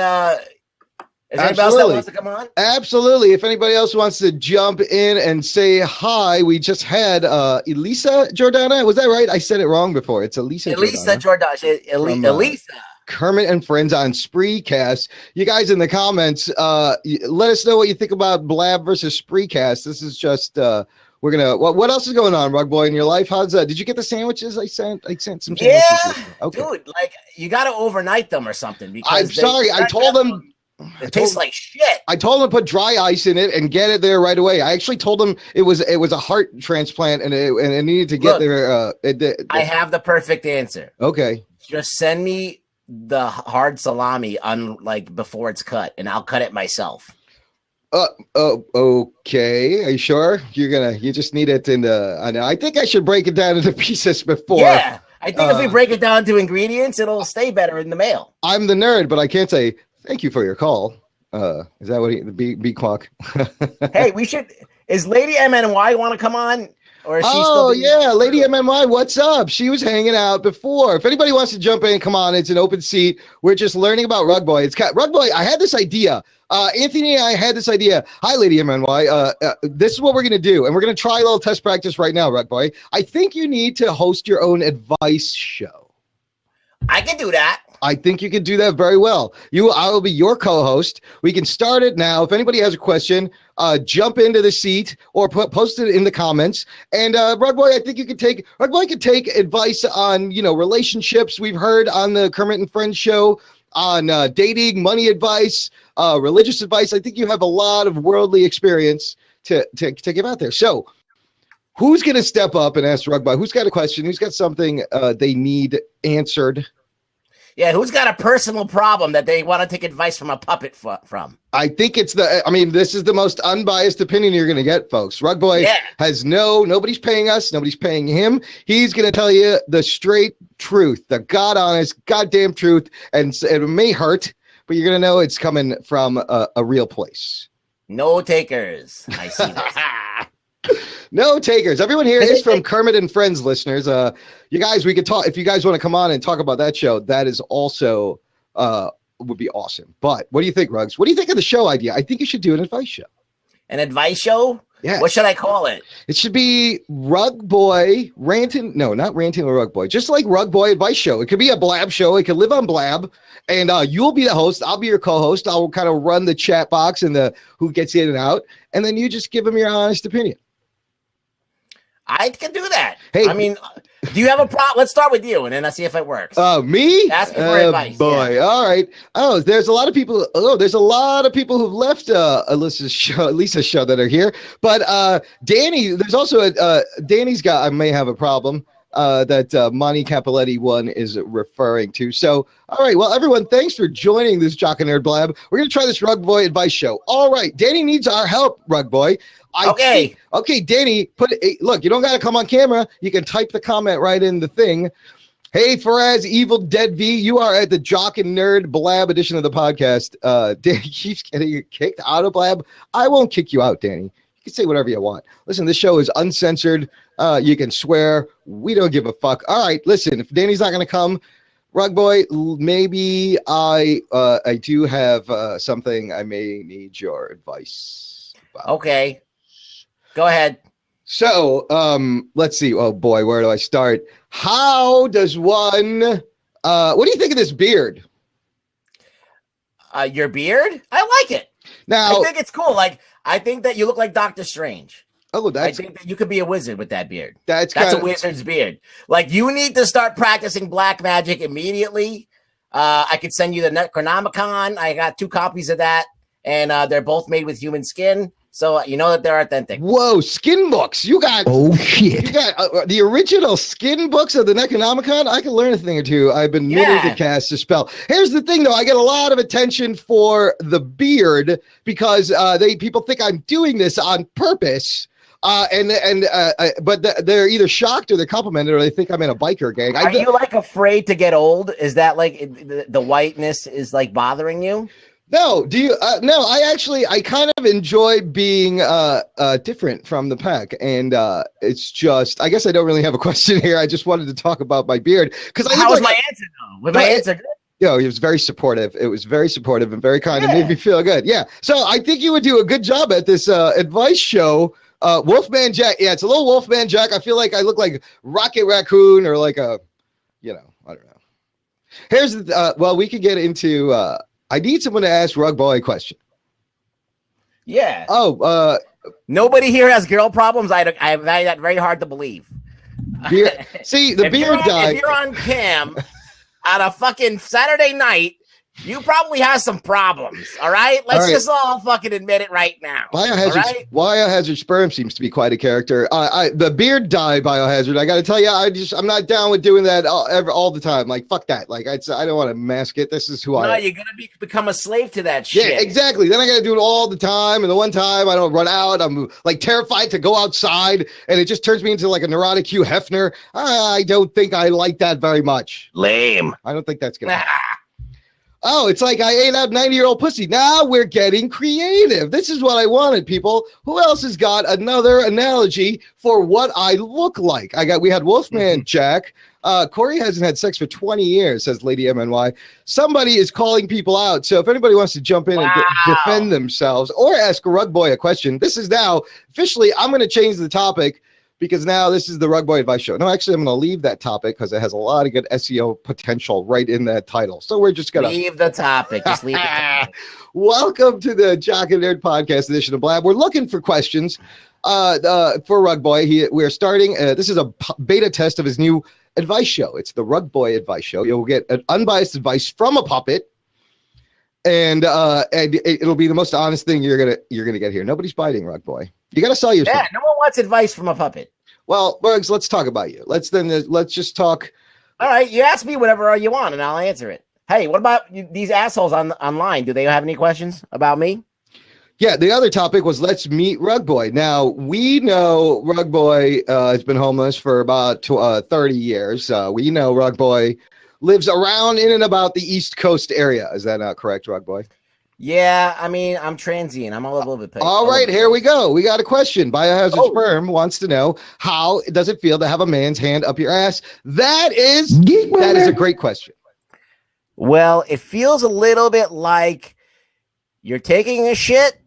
is there anybody else that wants to come on? Absolutely. If anybody else wants to jump in and say hi, we just had Elisa Jordana. Was that right? I said it wrong before. It's Elisa Jordana. Elisa. Kermit and Friends on Spreecast. You guys in the comments, let us know what you think about Blab versus Spreecast. This is just we're gonna. What else is going on, Rugboy, in your life? How's did you get the sandwiches I sent? I sent some sandwiches. Yeah, okay. Dude. You got to overnight them or something. Because I'm sorry. I told them. It tastes like shit. I told him to put dry ice in it and get it there right away. I actually told him it was a heart transplant and it needed to get there. I have the perfect answer. Okay. Just send me the hard salami before it's cut, and I'll cut it myself. Okay. Are you sure? You just need it in the. I think I should break it down into pieces before. Yeah. I think if we break it down to ingredients, it'll stay better in the mail. I'm the nerd, but I can't say thank you for your call. Is that what the B clock? Hey, we should. Is Lady MNY want to come on? Or is she Oh, still yeah. Lady MMY, what's up? She was hanging out before. If anybody wants to jump in, come on. It's an open seat. We're just learning about Rugboy. Rugboy, I had this idea. Anthony and I had this idea. Hi, Lady MNY. This is what we're going to do. And we're going to try a little test practice right now, Rugboy. I think you need to host your own advice show. I can do that. I think you can do that very well. I will be your co-host. We can start it now. If anybody has a question, jump into the seat or post it in the comments. And Rugboy, I think Rugboy could take advice on, relationships we've heard on the Kermit and Friends show, on dating, money advice, religious advice. I think you have a lot of worldly experience to give out there. So who's going to step up and ask Rugboy? Who's got a question? Who's got something they need answered? Yeah, who's got a personal problem that they want to take advice from a puppet from? I think this is the most unbiased opinion you're going to get, folks. Rugboy has nobody's paying us. Nobody's paying him. He's going to tell you the straight truth, the God honest, goddamn truth. And it may hurt, but you're going to know it's coming from a real place. No takers. I see that. No takers. Everyone here is from Kermit and Friends listeners. You guys, we could talk. If you guys want to come on and talk about that show, that is also would be awesome. But what do you think, Ruggs? What do you think of the show idea? I think you should do an advice show. An advice show? Yeah. What should I call it? It should be Rugboy ranting. No, not ranting with Rugboy. Just like Rugboy advice show. It could be a Blab show. It could live on Blab. And you'll be the host. I'll be your co-host. I'll kind of run the chat box and the who gets in and out. And then you just give them your honest opinion. I can do that. Hey, I mean, do you have a problem? Let's start with you, and then I'll see if it works. Me? Ask me for advice. Boy, yeah. All right. Oh, there's a lot of people. There's a lot of people who've left Elisa's show that are here. But Danny, there's also Danny's got. I may have a problem. That Monty Capoletti one is referring to. So, all right. Well, everyone, thanks for joining this Jock and Nerd Blab. We're going to try this Rugboy advice show. All right. Danny needs our help, Rugboy. Okay, Danny, look, you don't got to come on camera. You can type the comment right in the thing. Hey, Faraz, Evil Dead V, you are at the Jock and Nerd Blab edition of the podcast. Danny keeps getting kicked out of Blab. I won't kick you out, Danny. You can say whatever you want. Listen, this show is uncensored. You can swear. We don't give a fuck. All right, listen, if Danny's not going to come, Rugboy, maybe I do have something I may need your advice about. Okay. Go ahead. So, let's see. Oh boy, where do I start? How does one? What do you think of this beard? Your beard? I like it. Now, I think it's cool. Like, I think that you look like Doctor Strange. Oh, I think that you could be a wizard with that beard. That's a wizard's beard. Like, you need to start practicing black magic immediately. I could send you the Necronomicon. I got 2 copies of that, and they're both made with human skin. So you know that they're authentic. Whoa, skin books. You got shit. You got the original skin books of the Necronomicon. I can learn a thing or two. I've been meaning to cast a spell. Here's the thing, though. I get a lot of attention for the beard because people think I'm doing this on purpose. But they're either shocked or they're complimented or they think I'm in a biker gang. Are you like afraid to get old? Is that like the whiteness is like bothering you? No, no, I kind of enjoy being different from the pack. And it's just, I guess I don't really have a question here. I just wanted to talk about my beard. How was my answer, though? Was my answer good? It was very supportive. It was very supportive and very kind. It made me feel good. Yeah. So I think you would do a good job at this advice show. Wolfman Jack. Yeah, it's a little Wolfman Jack. I feel like I look like Rocket Raccoon or like I don't know. Here's the, we could get into, I need someone to ask Rugboy a question. Yeah. Oh, nobody here has girl problems. I find that very hard to believe. See, the beard dye. If you're on cam on a fucking Saturday night, you probably have some problems. All right, let's just all fucking admit it right now. Biohazard sperm seems to be quite a character. The beard dye Biohazard. I got to tell you, I'm not down with doing that all the time. Like fuck that. Like I don't want to mask it. This is who I am. You're gonna become a slave to that shit. Yeah, exactly. Then I got to do it all the time, and the one time I don't run out, I'm like terrified to go outside, and it just turns me into like a neurotic Hugh Hefner. I don't think I like that very much. Lame. I don't think that's gonna. Oh, it's like I ate out 90-year-old pussy. Now we're getting creative. This is what I wanted, people. Who else has got another analogy for what I look like? We had Wolfman Jack. Corey hasn't had sex for 20 years, says Lady MNY. Somebody is calling people out. So if anybody wants to jump in and defend themselves or ask Rugboy a question, this is now officially, I'm going to change the topic because now this is the Rugboy Advice Show. No, actually, I'm going to leave that topic because it has a lot of good SEO potential right in that title. So we're just going to leave the topic. Just leave it. Welcome to the Jock and Nerd Podcast edition of Blab. We're looking for questions for Rugboy. We're starting. This is a beta test of his new advice show. It's the Rugboy Advice Show. You'll get an unbiased advice from a puppet, and it'll be the most honest thing you're gonna get here. Nobody's biting, Rugboy. You got to sell yourself. Yeah, no one wants advice from a puppet. Well, Bugs, let's talk about you. Let's just talk. All right, you ask me whatever you want, and I'll answer it. Hey, what about these assholes online? Do they have any questions about me? Yeah, the other topic was let's meet Rugboy. Now, we know Rugboy has been homeless for about 30 years. We know Rugboy lives around in and about the East Coast area. Is that not correct, Rugboy? Yeah, I mean, I'm transient. I'm all over the place. All right, here we go. We got a question. Biohazard Sperm wants to know, how does it feel to have a man's hand up your ass? That is a great question. Well, it feels a little bit like you're taking a shit,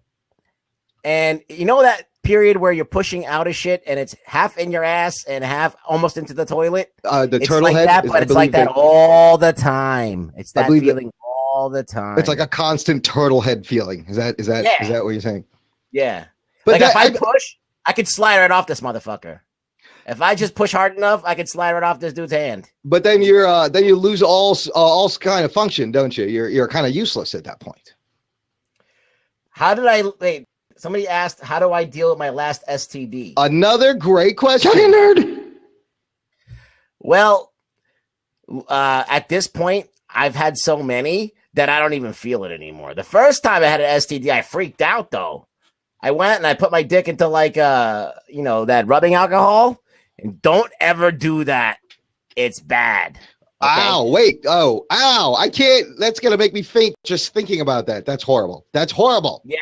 and you know that period where you're pushing out a shit and it's half in your ass and half almost into the toilet? It's turtle like head? that, but it's like that all the time. It's that feeling all the time. It's like a constant turtle head feeling. Is that what you're saying? Yeah. But like if I push, I could slide right off this motherfucker. If I just push hard enough, I could slide right off this dude's hand. But then you lose all kind of function, don't you? You're kind of useless at that point. Somebody asked, how do I deal with my last STD? Another great question. Nerd. Well, at this point, I've had so many that I don't even feel it anymore. The first time I had an STD, I freaked out, though. I went and I put my dick into that rubbing alcohol. And don't ever do that. It's bad. Okay? Ow, wait. Oh, ow. I can't. That's going to make me faint just thinking about that. That's horrible. That's horrible. Yeah.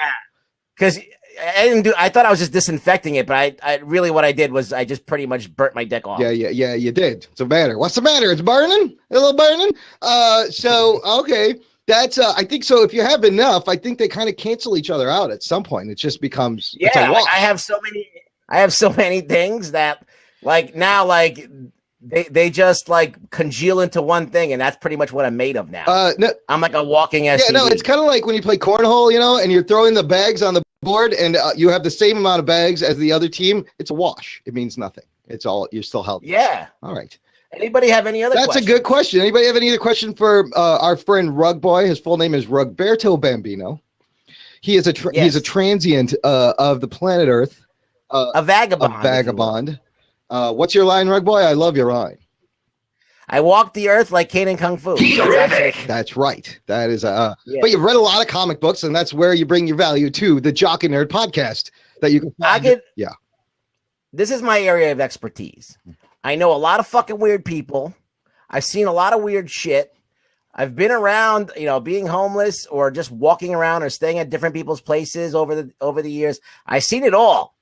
Because I thought I was just disinfecting it, but I really what I did was I just pretty much burnt my dick off. Yeah, you did. What's the matter? What's the matter? It's burning? A little burning? So, okay. That's, I think so. If you have enough, I think they kind of cancel each other out at some point. It just becomes, it's a wash. I have so many things that, like now, like they just like congeal into one thing, and that's pretty much what I'm made of now. No, I'm like a walking STD. Yeah, no, it's kind of like when you play cornhole, and you're throwing the bags on the board, and you have the same amount of bags as the other team. It's a wash. It means nothing. It's all, you're still healthy. Yeah. All right. Anybody have any other? That's a good question. Anybody have any other question for our friend Rugboy? His full name is Rugberto Bambino. He is he's a transient of the planet Earth. A vagabond. A vagabond. What's your line, Rugboy? I love your line. I walk the earth like Kane and Kung Fu. That's right. That is But you've read a lot of comic books, and that's where you bring your value to the Jock and Nerd podcast. That you can. Yeah. This is my area of expertise. I know a lot of fucking weird people. I've seen a lot of weird shit. I've been around, being homeless or just walking around or staying at different people's places over the years. I've seen it all.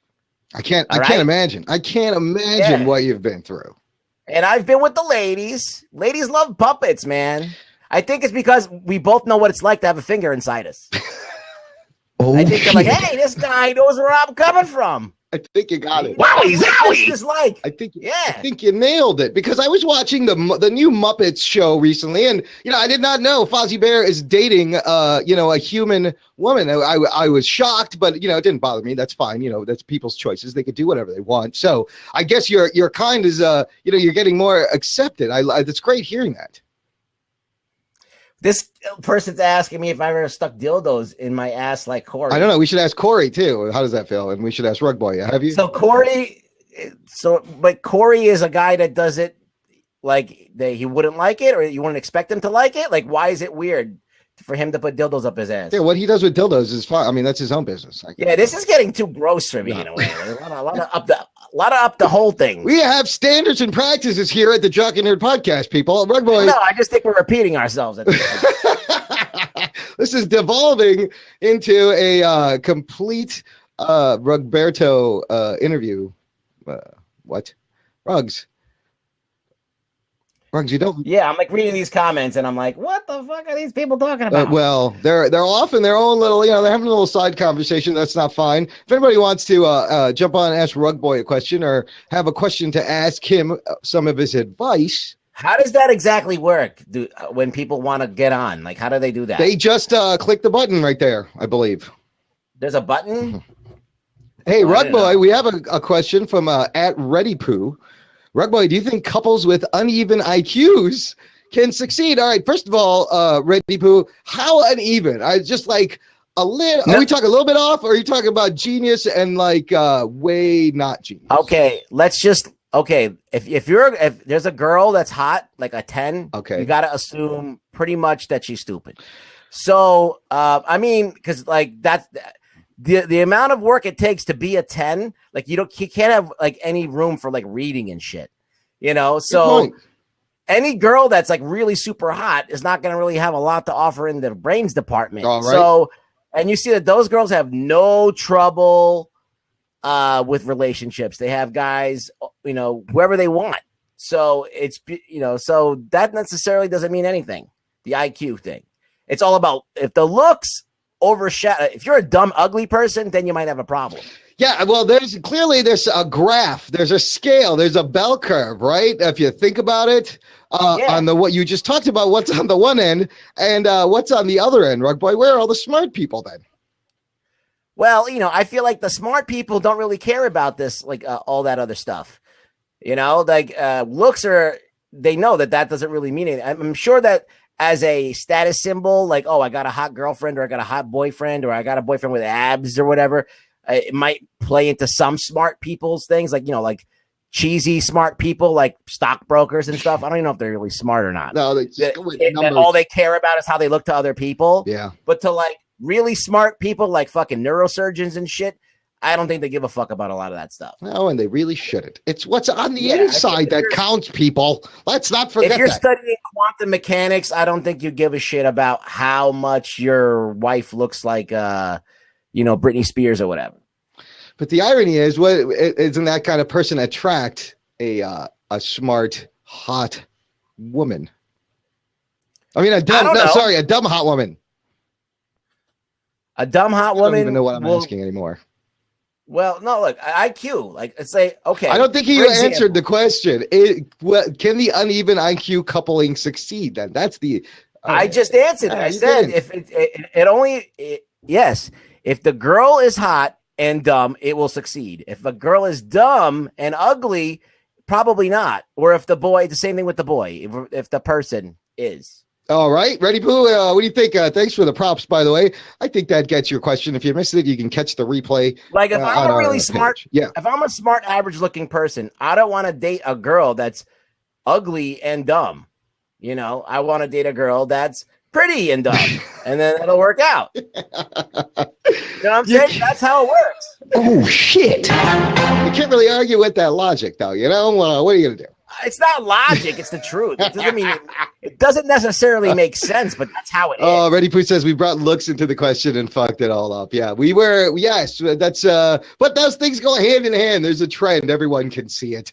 I can't imagine. I can't imagine what you've been through. And I've been with the ladies. Ladies love puppets, man. I think it's because we both know what it's like to have a finger inside us. I think they're like, hey, this guy knows where I'm coming from. I think you got it. Wowie zowie! I think you nailed it, because I was watching the new Muppets show recently, and I did not know Fozzie Bear is dating a human woman. I was shocked, but it didn't bother me. That's fine. That's people's choices. They could do whatever they want. So I guess your kind is you're getting more accepted. That's great hearing that. This person's asking me if I ever stuck dildos in my ass like Corey. I don't know. We should ask Corey too. How does that feel? And we should ask Rugboy. Have you? So but Corey is a guy that does it like he wouldn't like it, or you wouldn't expect him to like it. Like, why is it weird for him to put dildos up his ass? Yeah, what he does with dildos is fine. I mean, that's his own business. Yeah, this is getting too gross for me in a way. A lot of up the whole thing. We have standards and practices here at the Jock and Nerd podcast, people. Rugboy. No, I just think we're repeating ourselves at this point. This is devolving into a complete Rugberto interview. What? Rugs, you don't. Yeah, I'm like reading these comments and I'm like, what the fuck are these people talking about? Well, they're off in their own little, they're having a little side conversation. That's not fine. If anybody wants to jump on and ask Rugboy a question or have a question to ask him some of his advice. How does that exactly work? When people want to get on, like, how do they do that? They just click the button right there, I believe. There's a button? Hey, Rugboy, we have a question from at ReadyPoo. Rugboy, do you think couples with uneven IQs can succeed? All right, first of all, ReadyPoo, how uneven? I just like a little. Are we talking a little bit off, or are you talking about genius and like way not genius? Okay, let's just. Okay, if there's a girl that's hot, like a 10, okay, you got to assume pretty much that she's stupid. So, I mean, because like that's the amount of work it takes to be a 10, like you can't have like any room for like reading and shit, So any girl that's like really super hot is not going to really have a lot to offer in the brains department. All right. So, and you see that those girls have no trouble with relationships. They have guys, whoever they want. So it's, so that necessarily doesn't mean anything. The IQ thing. It's all about if the looks overshadow. If you're a dumb, ugly person, then you might have a problem. Yeah, well, there's a graph, there's a scale, there's a bell curve, right? If you think about it, on what you just talked about, what's on the one end and what's on the other end, Rugboy? Where are all the smart people then? Well, I feel like the smart people don't really care about this, like all that other stuff. Looks they know that doesn't really mean anything. I'm sure that as a status symbol, like, oh, I got a hot girlfriend or I got a hot boyfriend or I got a boyfriend with abs or whatever, it might play into some smart people's things, like, like cheesy smart people, like stockbrokers and stuff. I don't even know if they're really smart or not. No, all they care about is how they look to other people. Yeah. But to like really smart people, like fucking neurosurgeons and shit, I don't think they give a fuck about a lot of that stuff. No, and they really shouldn't. It's what's on the inside that counts, people. Let's not forget that. If you're studying quantum mechanics, I don't think you give a shit about how much your wife looks like, Britney Spears or whatever. But the irony is, isn't that kind of person attract a smart, hot woman? I mean, a dumb hot woman. A dumb hot woman. I don't even know what I'm asking anymore. Well, no, look, IQ. Like, say, okay. I don't think you answered the question. Can the uneven IQ coupling succeed? Then that's the. I just answered it. I said yes. If the girl is hot and dumb, it will succeed. If a girl is dumb and ugly, probably not. Or if the same thing with the boy. If the person is. All right, Ready, Pooh? What do you think? Thanks for the props, by the way. I think that gets your question. If you missed it, you can catch the replay. Like if I'm a really smart, if I'm a smart, average-looking person, I don't want to date a girl that's ugly and dumb. I want to date a girl that's pretty and dumb, and then it'll work out. You know what I'm saying? That's how it works. Oh shit! You can't really argue with that logic, though. What are you gonna do? It's not logic. It's the truth. It doesn't mean it doesn't necessarily make sense, but that's how it is. Oh, Ready Pooh says we brought looks into the question and fucked it all up. Yeah, we were. Yes, that's. But those things go hand in hand. There's a trend. Everyone can see it.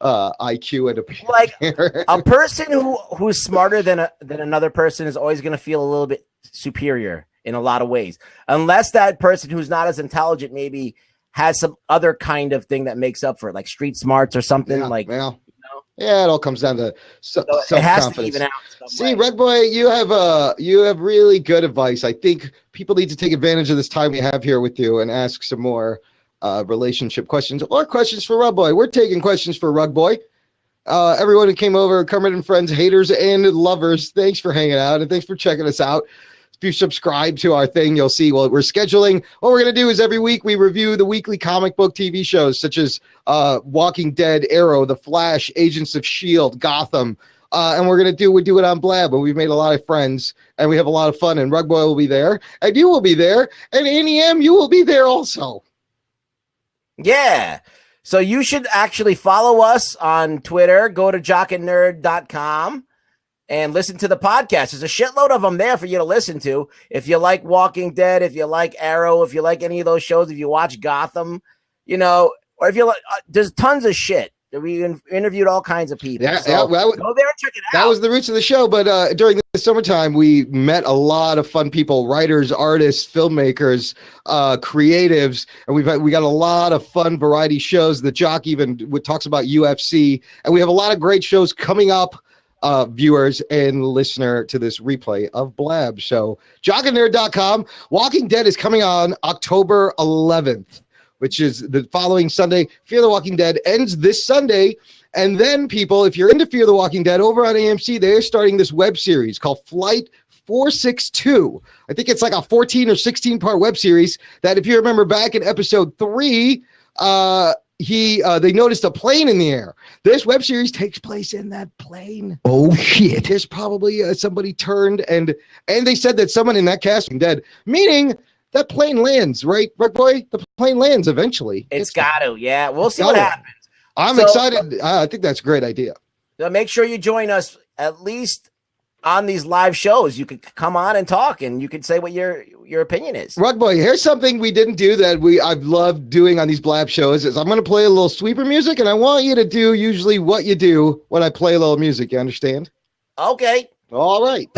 IQ and like a person who's smarter than another person is always going to feel a little bit superior in a lot of ways, unless that person who's not as intelligent maybe has some other kind of thing that makes up for it, like street smarts or something. Yeah, it all comes down to self-confidence. It has to even out. See, Rugboy, you have really good advice. I think people need to take advantage of this time we have here with you and ask some more relationship questions or questions for Rugboy. We're taking questions for Rugboy. Everyone who came over, Kermit and friends, haters and lovers, thanks for hanging out and thanks for checking us out. If you subscribe to our thing, you'll see we're scheduling. What we're going to do is every week we review the weekly comic book TV shows such as Walking Dead, Arrow, The Flash, Agents of S.H.I.E.L.D., Gotham. And we do it on Blab, but we've made a lot of friends and we have a lot of fun. And Rugboy will be there and you will be there. And NEM, you will be there also. Yeah. So you should actually follow us on Twitter. Go to jockandnerd.com and listen to the podcast. There's a shitload of them there for you to listen to. If you like Walking Dead, if you like Arrow, if you like any of those shows, if you watch Gotham, or if you like, there's tons of shit. We interviewed all kinds of people. Yeah, so well, go there and check it out. That was the roots of the show. But during the summertime, we met a lot of fun people: writers, artists, filmmakers, creatives, and we got a lot of fun variety shows. The Jock even talks about UFC, and we have a lot of great shows coming up. Viewers and listener to this replay of Blab. So jockandnerd.com. Walking Dead is coming on October 11th, which is the following Sunday. Fear the Walking Dead ends this Sunday. And then, people, if you're into Fear the Walking Dead, over on AMC, they're starting this web series called Flight 462. I think it's like a 14 or 16-part web series that, if you remember back in episode 3, they noticed a plane in the air. This web series takes place in that plane. Oh shit! There's probably somebody turned, and they said that someone in that cast is dead, meaning that plane lands, right, Rugboy? The plane lands eventually. It's got to, yeah. We'll see what happens. I'm excited. I think that's a great idea. So make sure you join us at least on these live shows. You could come on and talk, and you could say what your opinion is. Rugboy, here's something we didn't do that I've loved doing on these Blab shows is I'm going to play a little sweeper music, and I want you to do usually what you do when I play a little music. You understand? Okay. All right.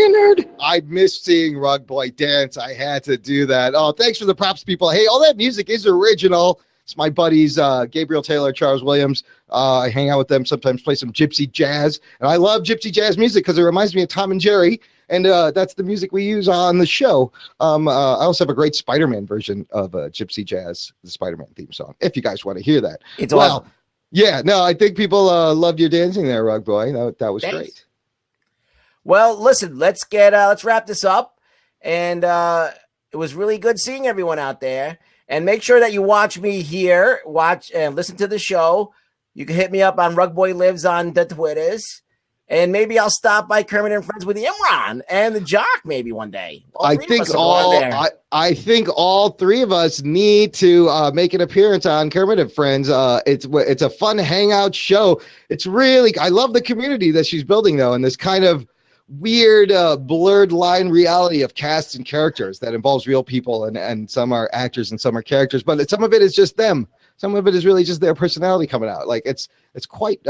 Nerd. I miss seeing Rugboy dance. I had to do that. Oh, thanks for the props, people. Hey, all that music is original. It's my buddies, Gabriel Taylor, Charles Williams. I hang out with them, sometimes play some gypsy jazz. And I love gypsy jazz music because it reminds me of Tom and Jerry. And that's the music we use on the show. I also have a great Spider-Man version of gypsy jazz, the Spider-Man theme song, if you guys want to hear that. It's awesome. Yeah, no, I think people loved your dancing there, Rugboy. That was great. Well, listen, let's wrap this up. And it was really good seeing everyone out there. And make sure that you watch me here, watch and listen to the show. You can hit me up on Rugboy Lives on the Twitters. And maybe I'll stop by Kermit and Friends with Imran and the Jock maybe one day. I think all three of us need to make an appearance on Kermit and Friends. It's a fun hangout show. It's really, I love the community that she's building though, and this kind of weird blurred line reality of casts and characters that involves real people, and some are actors and some are characters, but some of it is just them. Some of it is really just their personality coming out. Like it's quite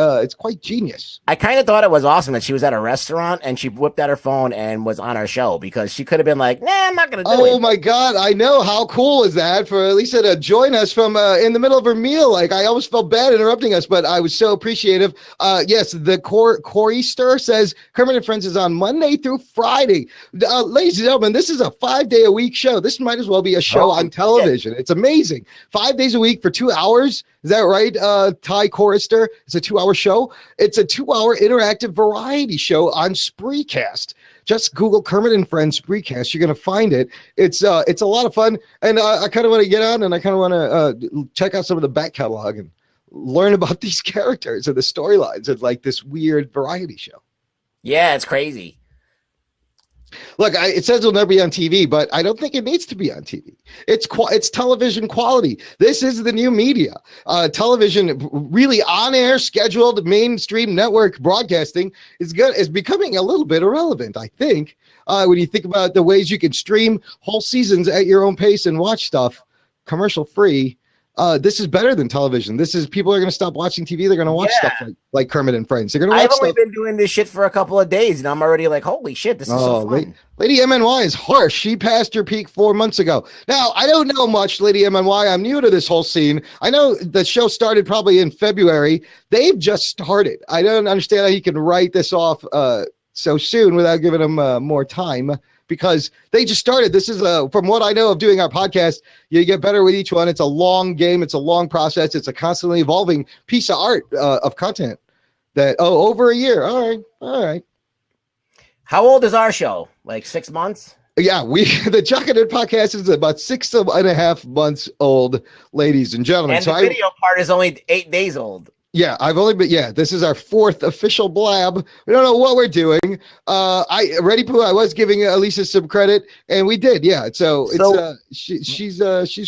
genius. I kind of thought it was awesome that she was at a restaurant and she whipped out her phone and was on our show, because she could have been like, nah, I'm not going to do it. Oh my God. I know. How cool is that for Elisa to join us from in the middle of her meal? Like, I almost felt bad interrupting us, but I was so appreciative. Yes. The Corey Stir says Kermit and Friends is on Monday through Friday. Ladies and gentlemen, this is a 5-day-a-week show. This might as well be a show on television. Yeah. It's amazing. 5 days a week for 2 hours. Is that right, Ty Chorister? It's a 2-hour show. It's a 2-hour interactive variety show on Spreecast. Just Google Kermit and Friends Spreecast. You're going to find it. It's a lot of fun. And I kind of want to get on and I kind of want to check out some of the back catalog and learn about these characters and the storylines of like this weird variety show. Yeah, it's crazy. Look, it says it'll never be on TV, but I don't think it needs to be on TV. It's television quality. This is the new media. Television, really on-air, scheduled, mainstream network broadcasting is becoming a little bit irrelevant, I think. When you think about the ways you can stream whole seasons at your own pace and watch stuff commercial-free, this is better than television. People are going to stop watching TV. They're going to watch stuff like Kermit and Friends. They're going to watch I've only been doing this shit for a couple of days, and I'm already like, holy shit, this is so fun. Lady MNY is harsh. She passed her peak 4 months ago. Now, I don't know much, Lady MNY. I'm new to this whole scene. I know the show started probably in February. They've just started. I don't understand how you can write this off so soon without giving them more time, because they just started. This is from what I know of doing our podcast, you get better with each one. It's a long game. It's a long process. It's a constantly evolving piece of art of content. that. Oh, over a year. All right. How old is our show? Like 6 months? Yeah, the Jock and Nerd podcast is about 6.5 months old, ladies and gentlemen. And the video part is only 8 days old. Yeah, this is our 4th official blab. We don't know what we're doing. I was giving Elisa some credit, and we did. Yeah, so she's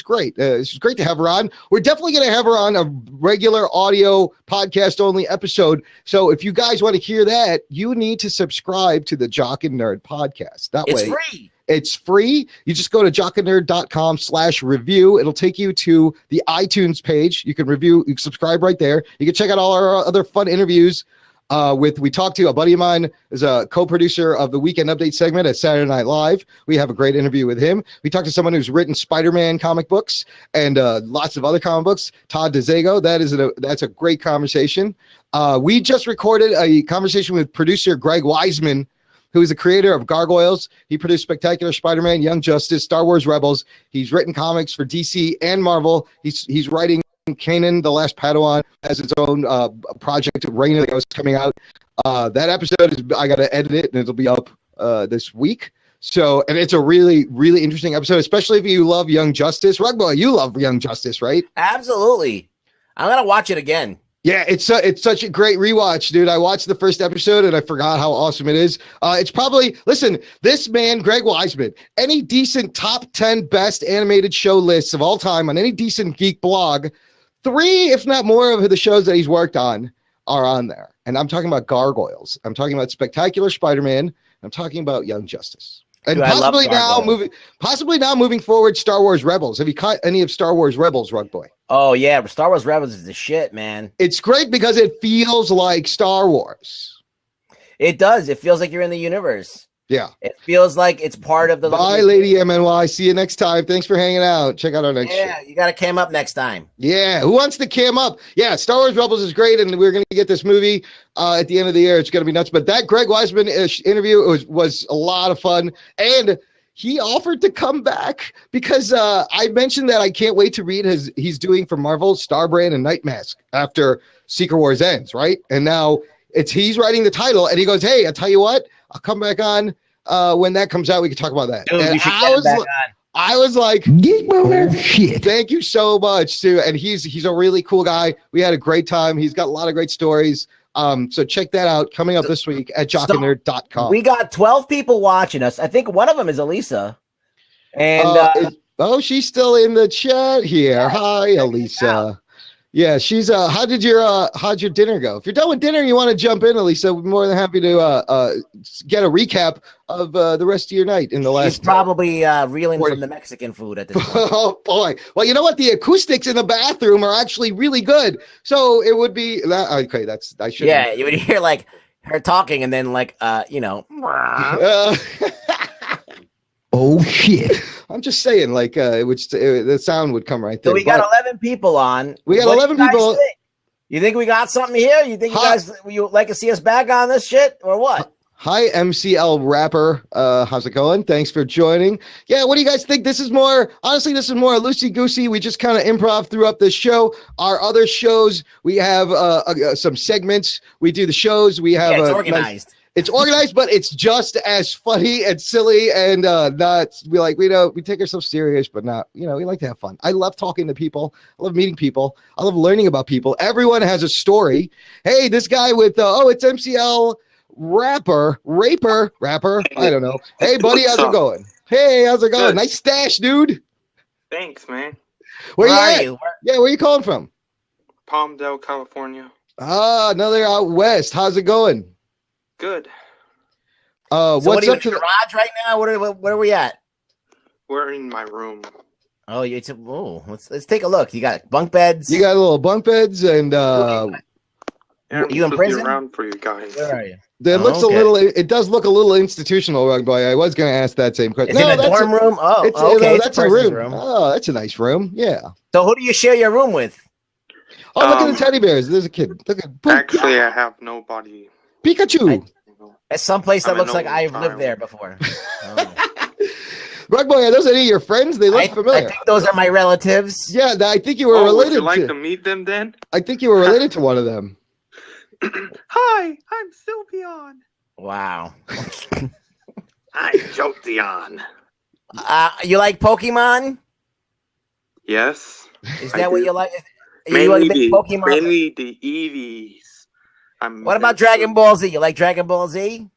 great. She's great to have her on. We're definitely going to have her on a regular audio podcast only episode. So if you guys want to hear that, you need to subscribe to the Jock and Nerd podcast. It's free. It's free. You just go to jockandnerd.com/review. It'll take you to the iTunes page. You can review, you can subscribe right there. You can check out all our other fun interviews. We talked to a buddy of mine is a co-producer of the Weekend Update segment at Saturday Night Live. We have a great interview with him. We talked to someone who's written Spider-Man comic books and lots of other comic books. Todd DeZago. That's a great conversation. We just recorded a conversation with producer Greg Weisman, who is the creator of Gargoyles. He produced Spectacular Spider-Man, Young Justice, Star Wars Rebels. He's written comics for DC and Marvel. He's writing Kanan, The Last Padawan, as its own project, Reign of the Ghost, coming out. That episode I got to edit it, and it'll be up this week. So, and it's a really, really interesting episode, especially if you love Young Justice. Rugboy, you love Young Justice, right? Absolutely. I'm gonna watch it again. Yeah, it's such a great rewatch, dude. I watched the first episode and I forgot how awesome it is. It's probably, listen, this man, Greg Weisman, any decent top 10 best animated show lists of all time on any decent geek blog, 3, if not more, of the shows that he's worked on are on there. And I'm talking about Gargoyles. I'm talking about Spectacular Spider-Man. I'm talking about Young Justice. And Dude, possibly now moving forward, Star Wars Rebels. Have you caught any of Star Wars Rebels, Rugboy? Oh yeah, Star Wars Rebels is the shit, man. It's great because it feels like Star Wars. It does. It feels like you're in the universe. Yeah. It feels like it's part of the. Bye, Lady MNY. See you next time. Thanks for hanging out. Check out our next show. Yeah, you got to cam up next time. Yeah. Who wants to cam up? Yeah, Star Wars Rebels is great, and we're going to get this movie at the end of the year. It's going to be nuts. But that Greg Weisman interview was a lot of fun, and he offered to come back because I mentioned that I can't wait to read he's doing for Marvel Starbrand and Night Mask after Secret Wars ends, right? And now he's writing the title, and he goes, "Hey, I tell you what, I'll come back on when that comes out. We can talk about that." Dude, and I was like, shit. Thank you so much, too. And he's a really cool guy. We had a great time. He's got a lot of great stories. So check that out coming up this week at jockandnerd.com. We got 12 people watching us. I think one of them is Elisa. And she's still in the chat here. Hi, Elisa. Yeah, she's how'd your dinner go? If you're done with dinner and you want to jump in, Elisa, we're more than happy to get a recap of the rest of your night in the last. She's probably reeling from the Mexican food at this point. Oh boy! Well, you know what? The acoustics in the bathroom are actually really good, so it would be okay. I should. Yeah, you would hear like her talking, and then like Oh shit! I'm just saying, like, the sound would come right there. So we got 11 people on. We got 11 people. You think we got something here? You think you like to see us back on this shit or what? Hi, MCL Rapper. How's it going? Thanks for joining. Yeah, what do you guys think? This is more loosey-goosey. We just kind of improv throughout this show. Our other shows, we have some segments. We do the shows. We have it's organized. It's organized, but it's just as funny and silly and nuts. We take ourselves serious, but not, we like to have fun. I love talking to people. I love meeting people. I love learning about people. Everyone has a story. Hey, this guy with, it's MCL Raper. I don't know. Hey, buddy, how's it going? Hey, how's it going? Good. Nice stash, dude. Thanks, man. Where you at? Yeah, where you calling from? Palmdale, California. Another out west. How's it going? Good. So what's up to the garage right now? Where are we at? We're in my room. Oh, let's take a look. You got bunk beds. You got little bunk beds and you in prison? Around for you guys. Where are you? It does look a little institutional, Rugboy. I was going to ask that same question. Is it a dorm room? Oh, okay. That's a room. Oh, that's a nice room. Yeah. So who do you share your room with? Oh, look at the teddy bears. There's a kid. Look at. Actually, I have nobody. Pikachu. At some place that looks like I've lived there before. Rugboy, are those any of your friends? They look familiar. I think those are my relatives. Yeah, I think you were related. Would you like to meet them then? I think you were related to one of them. Hi, I'm Sylveon. Wow. I'm Jolteon. You like Pokemon? Yes. Is I that what do. you like? You like a big Pokemon? Mainly the Eevees. What about Dragon Ball Z? You like Dragon Ball Z?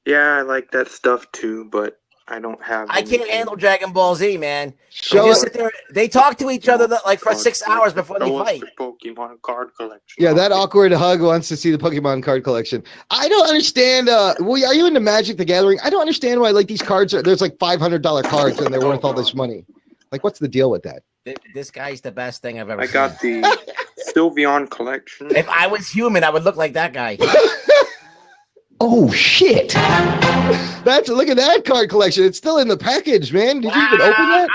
Yeah, I like that stuff too, but I don't have. I can't handle Dragon Ball Z, man. Show They just it. sit there. They talk to each other like for 6 hours before they fight. The Pokemon card collection. Yeah, that awkward hug wants to see the Pokemon card collection. I don't understand. Are you into Magic the Gathering? I don't understand why like these cards are. There's like $500 cards and they're worth all this money. Like, what's the deal with that? This guy's the best thing I've ever I seen. got the Sylveon collection. If I was human, I would look like that guy. Oh shit! Look at that card collection. It's still in the package, man. Did you even open that?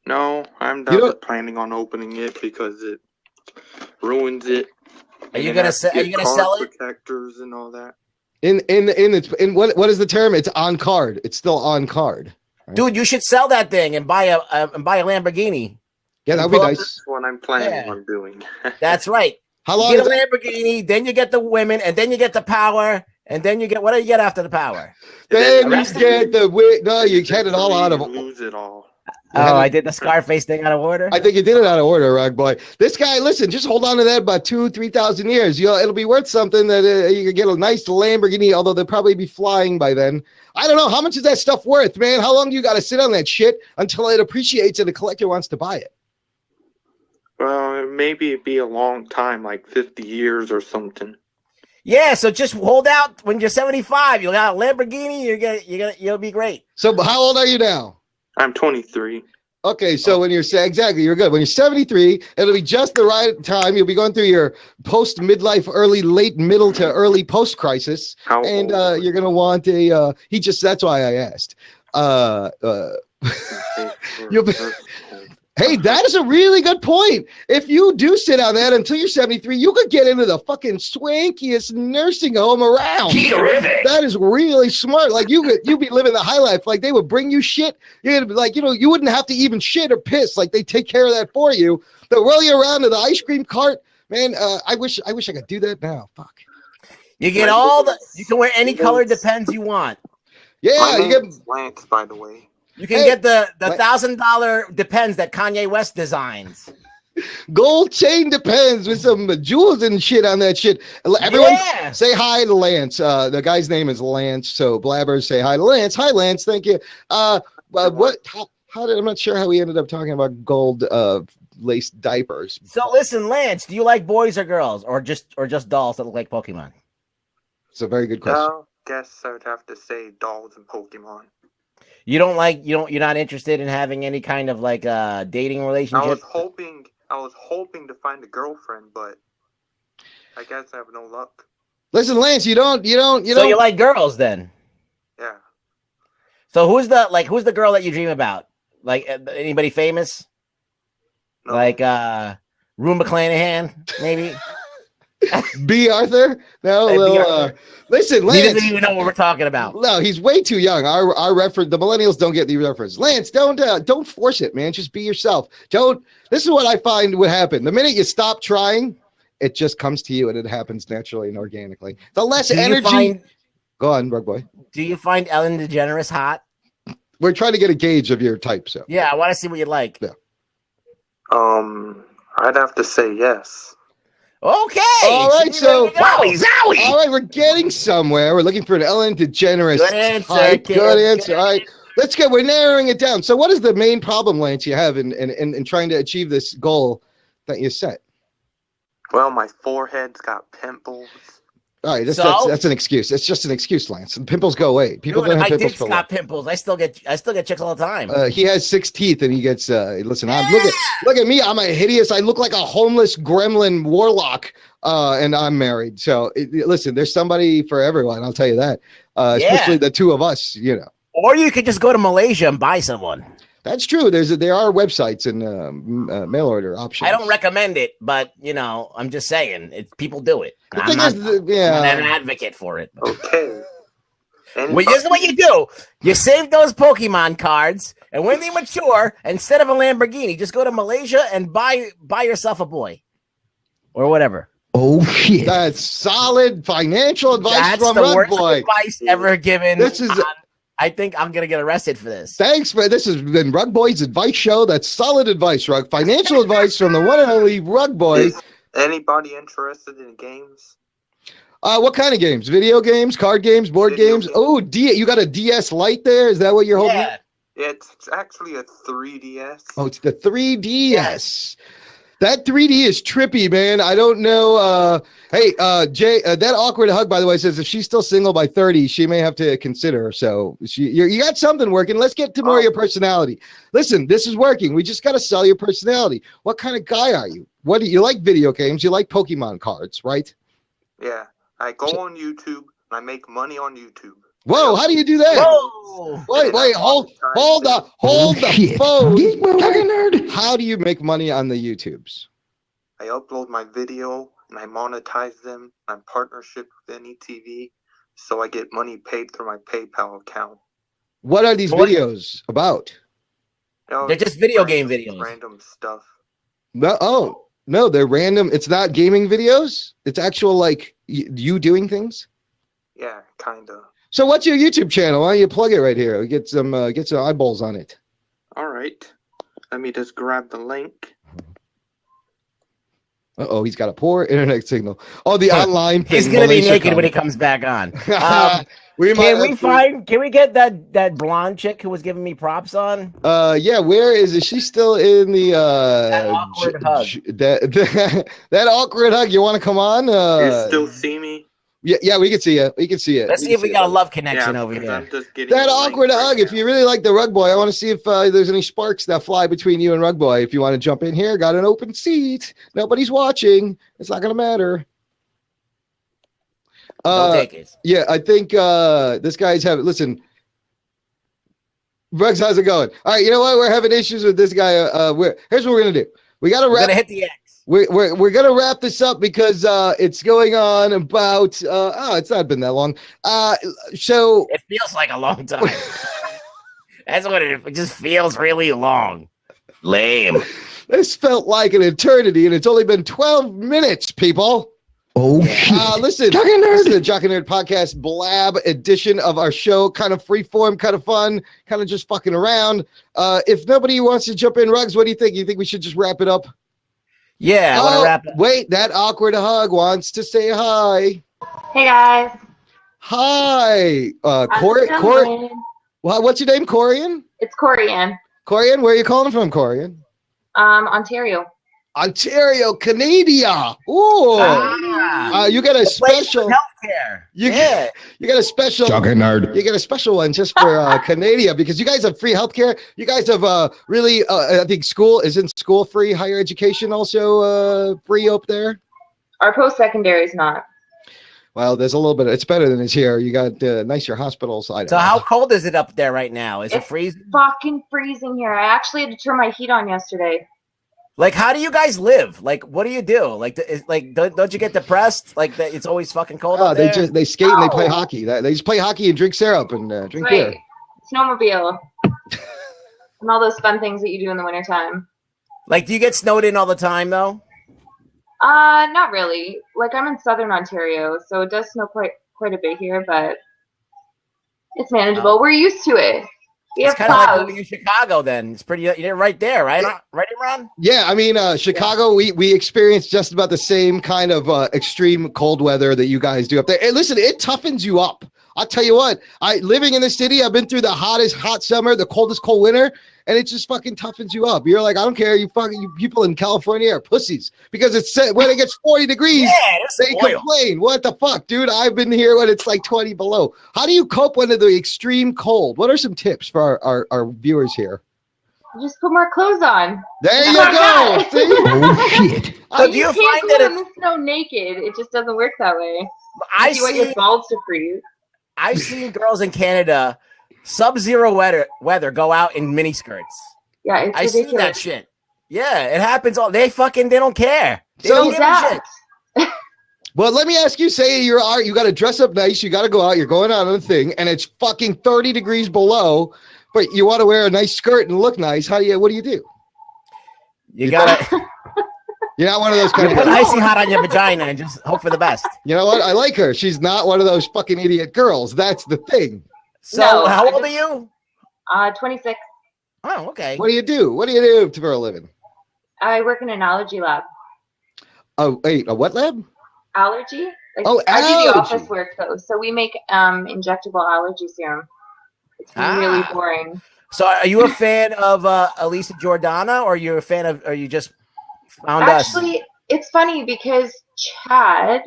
No, I'm not planning on opening it because it ruins it. Are you gonna sell it? Protectors and all that. In what is the term? It's on card. It's still on card. Right? Dude, you should sell that thing and buy a Lamborghini. Yeah, that would be nice. That's what I'm planning on doing. That's right. How long? You get a Lamborghini, then you get the women, and then you get the power, and then you get what do you get after the power? Then you get the no, you get it all out of lose it all. Oh, I did the Scarface thing out of order. I think you did it out of order, Rugboy. This guy, listen, just hold on to that about 2,000-3,000 years. It'll be worth something that you can get a nice Lamborghini, although they'll probably be flying by then. I don't know. How much is that stuff worth, man? How long do you got to sit on that shit until it appreciates and a collector wants to buy it? Well, maybe it'd be a long time, like 50 years or something. Yeah, so just hold out when you're 75. You'll got a Lamborghini. You'll be great. So, how old are you now? I'm 23. Okay, so when you're exactly, you're good. When you're 73, it'll be just the right time. You'll be going through your post midlife, late middle to early post crisis, and you're gonna want a. That's why I asked. You'll be. Hey, that is a really good point. If you do sit on that until you're 73, you could get into the fucking swankiest nursing home around. Terrific. That is really smart. Like you'd be living the high life. Like they would bring you shit. You'd be like, you wouldn't have to even shit or piss. Like they take care of that for you. They'll roll you around to the ice cream cart. Man, I wish I could do that now. Fuck. You get you can wear any color Depends you want. Yeah, you get Lance, by the way. You can get the $1,000 Depends that Kanye West designs. Gold chain Depends with some jewels and shit on that shit. Everyone say hi to Lance. The guy's name is Lance. So blabbers, say hi to Lance. Hi, Lance. Thank you. I'm not sure how we ended up talking about gold laced diapers. So listen, Lance, do you like boys or girls or just dolls that look like Pokemon? It's a very good question. I guess I would have to say dolls and Pokemon. You're not interested in having any kind of like dating relationship? I was hoping to find a girlfriend, but I guess I have no luck. Listen, Lance, you don't. So you like girls then? Yeah. So who's the girl that you dream about? Like anybody famous? No. Like Rue McClanahan, maybe? B. Arthur? No, Arthur. Listen, Lance. He doesn't even know what we're talking about. No, he's way too young. Our reference, the millennials don't get the reference. Lance, don't force it, man. Just be yourself. This is what I find would happen. The minute you stop trying, it just comes to you and it happens naturally and organically. The less energy. Go on, Rugboy. Do you find Ellen DeGeneres hot? We're trying to get a gauge of your type, so. Yeah, I want to see what you like. Yeah. I'd have to say yes. Okay. All right, so wowie. All right, we're getting somewhere. We're looking for an Ellen DeGeneres type. Good answer. All right, let's go. We're narrowing it down. So, what is the main problem, Lance, you have in trying to achieve this goal that you set? Well, my forehead's got pimples. All right, that's an excuse. It's just an excuse, Lance. Pimples go away. People don't have pimples. My dick's got pimples. I still get chicks all the time. He has 6 teeth, and he gets. Listen, look at me. I'm a hideous. I look like a homeless gremlin warlock, and I'm married. So listen, there's somebody for everyone. I'll tell you that. Especially the two of us. Or you could just go to Malaysia and buy someone. That's true. There are websites and mail order options. I don't recommend it, but I'm just saying people do it. I'm not an advocate for it. Okay. Well, here's what you do: you save those Pokemon cards, and when they mature, instead of a Lamborghini, just go to Malaysia and buy yourself a boy, or whatever. Oh shit! That's solid financial advice That's from the worst Rugboy. advice ever given. This is. I think I'm gonna get arrested for this. Thanks, man. This has been Rugboy's advice show. That's solid advice, Rug. Financial advice from the one and only Rugboy. Is anybody interested in games? What kind of games? Video games, card games, board games? Oh, you got a DS Lite there? Is that what you're holding? Yeah, it's actually a 3DS. Oh, it's the 3DS. Yes. That 3D is trippy, man. I don't know. Hey, Jay, that awkward hug, by the way, says if she's still single by 30, she may have to consider. So you got something working. Let's get to more of your personality. Listen, this is working. We just got to sell your personality. What kind of guy are you? What do you like? Video games? You like Pokemon cards, right? Yeah, I go on YouTube and I make money on YouTube. Whoa, how do you do that? Whoa. Wait, hold the phone. How do you make money on the YouTubes? I upload my video and I monetize them. I'm partnership with any TV, so I get money paid through my PayPal account. What are these videos about? They're just video game videos. Random stuff. No, they're random. It's not gaming videos. It's actual like you doing things. Yeah, kinda. So what's your YouTube channel? Why don't you plug it right here? Get some eyeballs on it. All right. Let me just grab the link. Uh-oh, he's got a poor internet signal. Oh, the online thing. He's gonna be naked when he comes back on. Can we get that blonde chick who was giving me props on? Yeah, where is it? She's still in the that awkward hug. That awkward hug. You want to come on? You still see me? Yeah, we can see it. We can see it. Let's see if we got a love connection over here. That awkward hug. If you really like the Rugboy, I want to see if there's any sparks that fly between you and Rugboy. If you want to jump in here, got an open seat. Nobody's watching. It's not gonna matter. Don't take it. Yeah, I think this guy's having. Listen, Rugs, how's it going? All right, you know what? We're having issues with this guy. Here's what we're gonna do. We're gonna hit the X. We're gonna wrap this up because it's going on about it's not been that long. So it feels like a long time. That's what it just feels really long. Lame. This felt like an eternity, and it's only been 12 minutes, people. Oh shit! Listen, this is the Jock and Nerd Podcast Blab edition of our show. Kind of freeform, kind of fun, kind of just fucking around. If nobody wants to jump in, Rugs, what do you think? You think we should just wrap it up? Yeah, I want to wrap it. Wait, that awkward hug wants to say hi. Hey guys. Hi, Corian. What's your name, Corian? It's Corian. Corian, where are you calling from, Corian? Ontario. Ontario, Canada. Ooh. You got a special healthcare. You got a special Nerd. You get a special one just for Canada because you guys have free healthcare. You guys have really I think isn't school free, higher education also free up there? Our post-secondary is not. Well, there's a little bit. It's better than it's here. You got nicer hospitals. So how cold is it up there right now? Is it freezing? Fucking freezing here. I actually had to turn my heat on yesterday. Like, how do you guys live? Like, what do you do? Like, don't you get depressed? Like, it's always fucking cold out there? They skate and they play hockey. They just play hockey and drink syrup and drink beer. Snowmobile. And all those fun things that you do in the wintertime. Like, do you get snowed in all the time, though? Not really. Like, I'm in southern Ontario, so it does snow quite a bit here, but it's manageable. We're used to it. It's kind of like living in Chicago. Then it's pretty. You're right there, right? Right, Imran? Yeah, I mean, Chicago. We experienced just about the same kind of extreme cold weather that you guys do up there. Hey, listen, it toughens you up. I'll tell you what. Living in the city, I've been through the hottest hot summer, the coldest cold winter, and it just fucking toughens you up. You're like, I don't care. You people in California are pussies because it's when it gets 40 degrees, they complain. What the fuck, dude? I've been here when it's like 20 below. How do you cope under the extreme cold? What are some tips for our viewers here? Just put more clothes on. There you go. See? Oh shit! So do you can't find go that in the snow naked? It just doesn't work that way. You want your see balls to freeze. I've seen girls in Canada, sub-zero weather, go out in mini skirts. Yeah, it's I see that shit. Yeah, it happens all. They don't care. They don't give a shit. Well, let me ask you. Say you got to dress up nice. You got to go out. You're going out on a thing, and it's fucking 30 degrees below. But you want to wear a nice skirt and look nice. What do you do? You gotta. You're not one of those You kind put of icy hot on your vagina and just hope for the best. You know what? I like her. She's not one of those fucking idiot girls. That's the thing. So, No, how I old are just- you? 26. Oh, okay. What do you do? What do you do for a living? I work in an allergy lab. Oh, wait, a what lab? Allergy? Like, Oh, I do the allergy. office work though. So we make injectable allergy serum. It's really boring. So, are you a fan of Elisa Jordana, or you're a fan of, or you just found us? Actually, it's funny because Chad,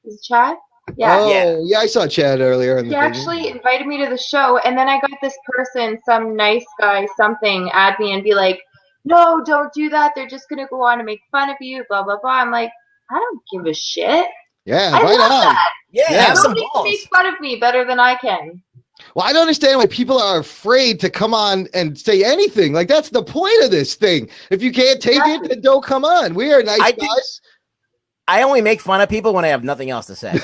is it Chad? Yeah. Oh, yeah, I saw Chad earlier. In He the actually invited me to the show, and then I got this person, some nice guy, something, add me and be like, no, don't do that. They're just going to go on and make fun of you, blah, blah, blah. I'm like, I don't give a shit. Yeah, I right love on. that. Yeah, have some Nobody can balls. make fun of me better than I can. Well, I don't understand why people are afraid to come on and say anything. Like, that's the point of this thing. If you can't take it, then don't come on. We are nice guys. I only make fun of people when I have nothing else to say.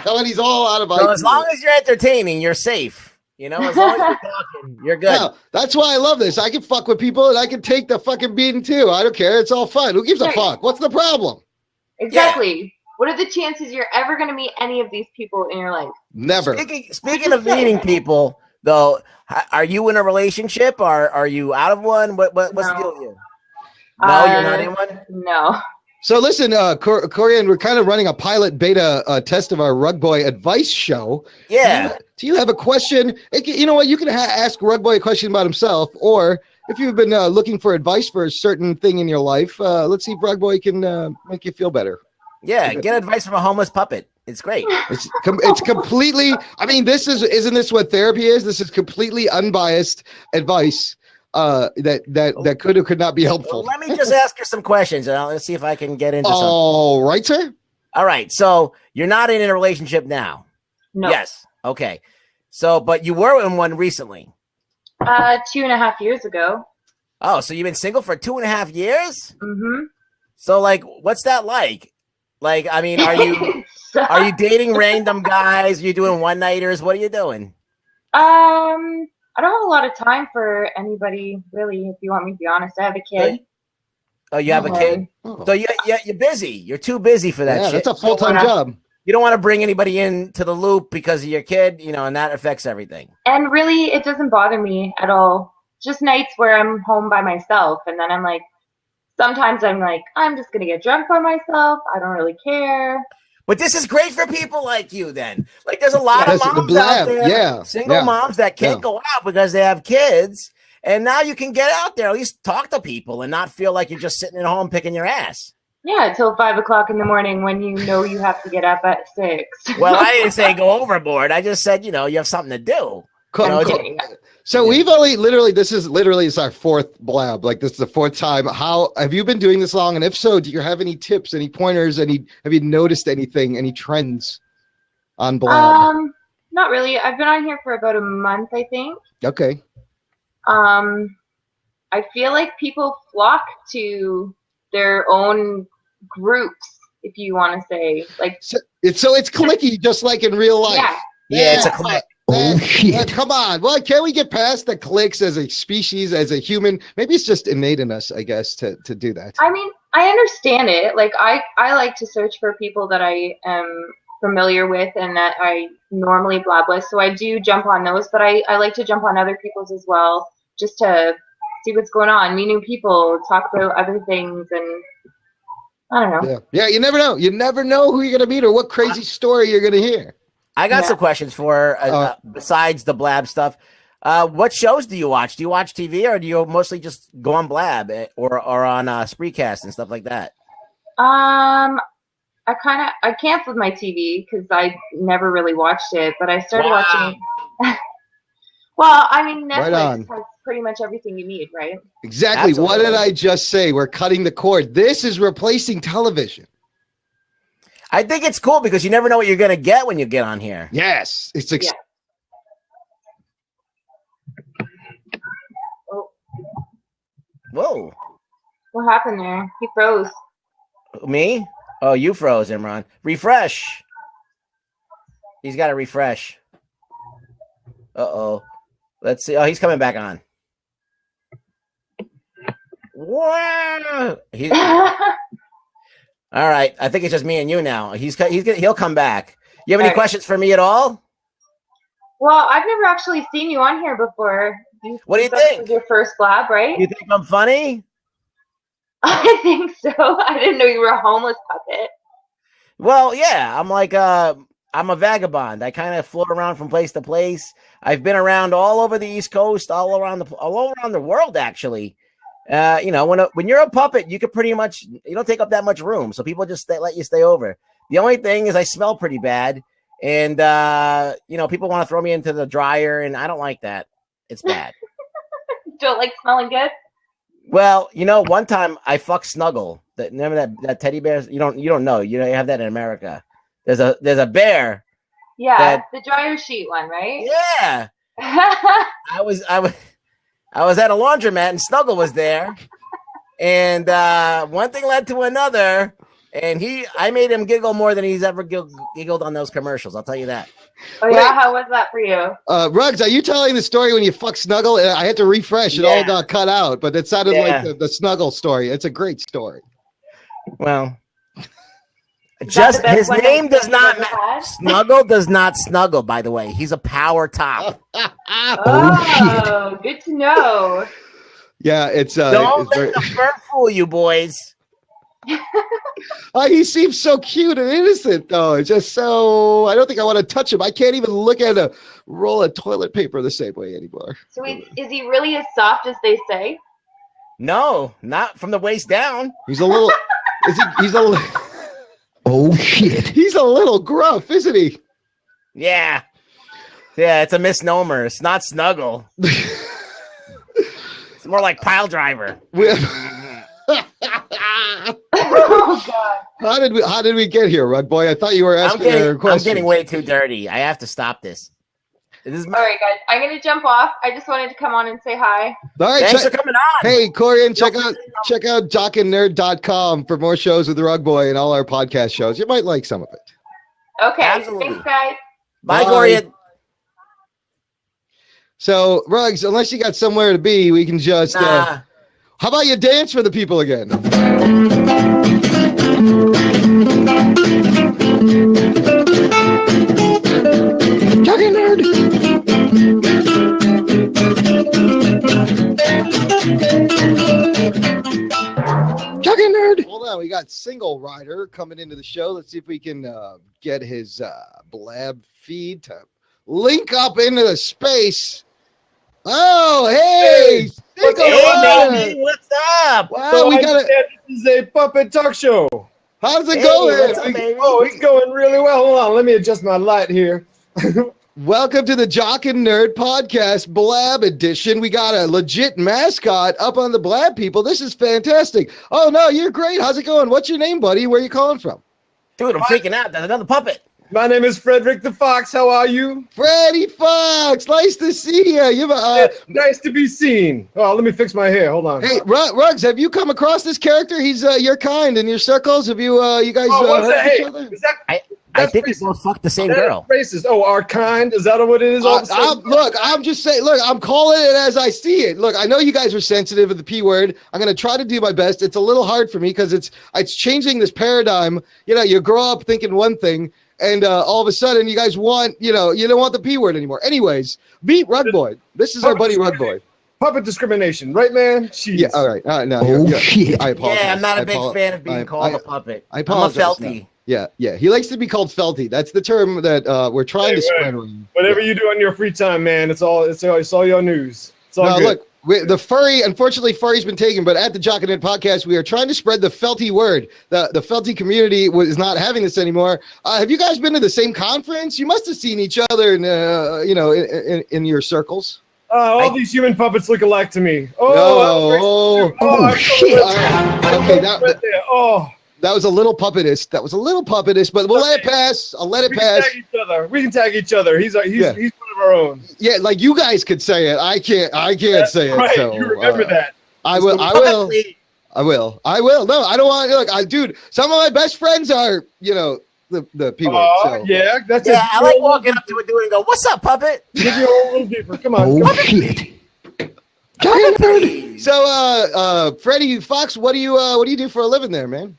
When he's all out of So as ideas. long as you're entertaining, you're safe. You know, as long as you're talking, you're good. No, that's why I love this. I can fuck with people and I can take the fucking beating too. I don't care. It's all fun. Who gives a Right. fuck? What's the problem? Exactly. What are the chances you're ever going to meet any of these people in your life? Never. Speaking of meeting people, though, are you in a relationship? Or are you out of one? What's the deal with you? No, you're not in one? No. So listen, Corian, we're kind of running a pilot beta test of our Rugboy advice show. Yeah. Do you have a question? You know what? You can ask Rugboy a question about himself, or if you've been looking for advice for a certain thing in your life, let's see if Rugboy can make you feel better. Yeah, get advice from a homeless puppet. It's great. It's completely. I mean, isn't this what therapy is? This is completely unbiased advice that could or could not be helpful. Well, let me just ask her some questions, and let's see if I can get into something. All right, sir. All right. So you're not in a relationship now. No. Yes. Okay. So, but you were in one recently. 2.5 years ago. Oh, so you've been single for 2.5 years? Mm-hmm. So, like, what's that like? Like, I mean, are you dating random guys? Are you doing one-nighters? What are you doing? I don't have a lot of time for anybody, really, if you want me to be honest. I have a kid. Oh, you have a kid? So you're busy. You're too busy for that Yeah, shit. that's a full-time job. You don't want to bring anybody into the loop because of your kid, you know, and that affects everything. And really, it doesn't bother me at all. Just nights where I'm home by myself, and then I'm like, sometimes I'm like, I'm just going to get drunk by myself. I don't really care. But this is great for people like you then. Like there's a lot of Yes, the moms blab, out there, yeah, single yeah, moms that can't yeah. go out because they have kids. And now you can get out there, at least talk to people and not feel like you're just sitting at home picking your ass. Yeah, until 5 o'clock in the morning when you know you have to get up at 6. Well, I didn't say go overboard. I just said, you know, you have something to do. Cool, You know, cool. So we've only it's our fourth blab. Like this is the fourth time. How have you been doing this long? And if so, do you have any tips, any pointers, have you noticed anything, any trends on blab? Not really. I've been on here for about a month, I think. Okay. I feel like people flock to their own groups, if you want to say. Like It's clicky, just like in real life. Yeah. It's a click. Oh, shit. Come on. Well, can't we get past the clicks as a species, as a human? Maybe it's just innate in us, I guess, to do that. I mean, I understand it. Like, I like to search for people that I am familiar with and that I normally blab with. So I do jump on those, but I like to jump on other people's as well, just to see what's going on, meet new people, talk about other things, and I don't know. Yeah, you never know. You never know who you're going to meet or what crazy story you're going to hear. I got some questions for besides the blab stuff. What shows do you watch? Do you watch TV or do you mostly just go on blab or on Spreecast and stuff like that? I canceled my TV because I never really watched it, but I started watching. Well, I mean, Netflix has pretty much everything you need, right? Exactly. Absolutely. What did I just say? We're cutting the cord. This is replacing television. I think it's cool because you never know what you're going to get when you get on here. Yes. It's Whoa. What happened there? He froze. Me? Oh, you froze, Imran. Refresh. He's got to refresh. Uh-oh. Let's see. Oh, he's coming back on. Wow. All right. I think it's just me and you now. He'll come back. You have any questions for me at all? Well, I've never actually seen you on here before. What do you This think? was your first blab, right? You think I'm funny? I think so. I didn't know you were a homeless puppet. Well, yeah. I'm like I'm a vagabond. I kind of float around from place to place. I've been around all over the East Coast, all around the world, actually. You know, when you're a puppet, you could pretty much you don't take up that much room, so people just let you stay over. The only thing is I smell pretty bad, and you know, people want to throw me into the dryer, and I don't like that. It's bad. Don't like smelling good? Well, you know, one time I fucked Snuggle. Remember that teddy bear? You don't know. You have that in America. There's a bear. Yeah, the dryer sheet one, right? Yeah. I was at a laundromat and Snuggle was there, and one thing led to another, and I made him giggle more than he's ever giggled on those commercials. I'll tell you that. Oh yeah, how was that for you? Ruggs, are you telling the story when you fucked Snuggle? I had to refresh; it all got cut out, but it sounded like the Snuggle story. It's a great story. Well, just his name does not matter. Snuggle does not snuggle. By the way, he's a power top. Oh, good to know. Yeah, it's don't let the fur fool you, boys. Oh, he seems so cute and innocent, though. It's just so I don't think I want to touch him. I can't even look at a roll of toilet paper the same way anymore. So is he really as soft as they say? No, not from the waist down. He's a little. He's a little. Oh shit! He's a little gruff, isn't he? Yeah. Yeah, it's a misnomer. It's not Snuggle. It's more like Pile Driver. Oh God! How did we get here, Rugboy? I thought you were asking a question. I'm getting way too dirty. I have to stop this. All right, guys. I'm gonna jump off. I just wanted to come on and say hi. All right, thanks for coming on. Hey, Corian, check out jockandnerd.com for more shows with Rugboy and all our podcast shows. You might like some of it. Okay. Absolutely. Thanks, guys. Bye, Corian. So, Ruggs, unless you got somewhere to be, we can just. Nah. How about you dance for the people again? Jockey Nerd. Jockey Nerd. Hold on, we got Single Rider coming into the show. Let's see if we can get his blab feed to link up into the space. Oh, hey! Hey, what's up? Wow, So we got this is a puppet talk show. How's it going? What's up, baby? Oh, it's going really well. Hold on, let me adjust my light here. Welcome to the Jock and Nerd Podcast Blab Edition. We got a legit mascot up on the Blab people. This is fantastic. Oh, no, you're great. How's it going? What's your name, buddy? Where are you calling from? Dude, I'm freaking out. There's another puppet. My name is Frederick the Fox. How are you? Freddie Fox. Nice to see you. Nice to be seen. Oh, let me fix my hair. Hold on. Hey, Ruggs, have you come across this character? He's your kind in your circles. Have you guys heard each other? I think we both fucked the same girl. Racist. Oh, our kind? Is that what it is? I'm just saying, look, I'm calling it as I see it. Look, I know you guys are sensitive of the P word. I'm going to try to do my best. It's a little hard for me because it's changing this paradigm. You know, you grow up thinking one thing, and all of a sudden you guys want, you don't want the P word anymore. Anyways, meet Rugboy. This is our buddy Rugboy. Puppet discrimination, right, man? Jeez. Yeah, all right. No, shit. I apologize. Yeah, I'm not a big fan of being called a puppet. I apologize. I'm a felty. Yeah. He likes to be called felty. That's the term that we're trying to spread around. Whatever you do on your free time, man, it's all your news. It's all good. Look, the furry, unfortunately, furry's been taken, but at the Jock and Nerd Podcast, we are trying to spread the felty word. The felty community is not having this anymore. Have you guys been to the same conference? You must have seen each other in your circles. All these human puppets look alike to me. Shit. Okay, that was a little puppetous. But we'll let it pass. I'll let it pass. We can tag each other. He's one of our own. Yeah, like you guys could say it. I can't say it. Right. So, you remember that. I will. No, I don't want. Look, dude. Some of my best friends are, the people. Yeah, that's it. Yeah, I like walking up to a dude and go, "What's up, puppet?" Give you a little deeper. Come on. Oh shit. So, Freddie Fox, what do you do for a living there, man?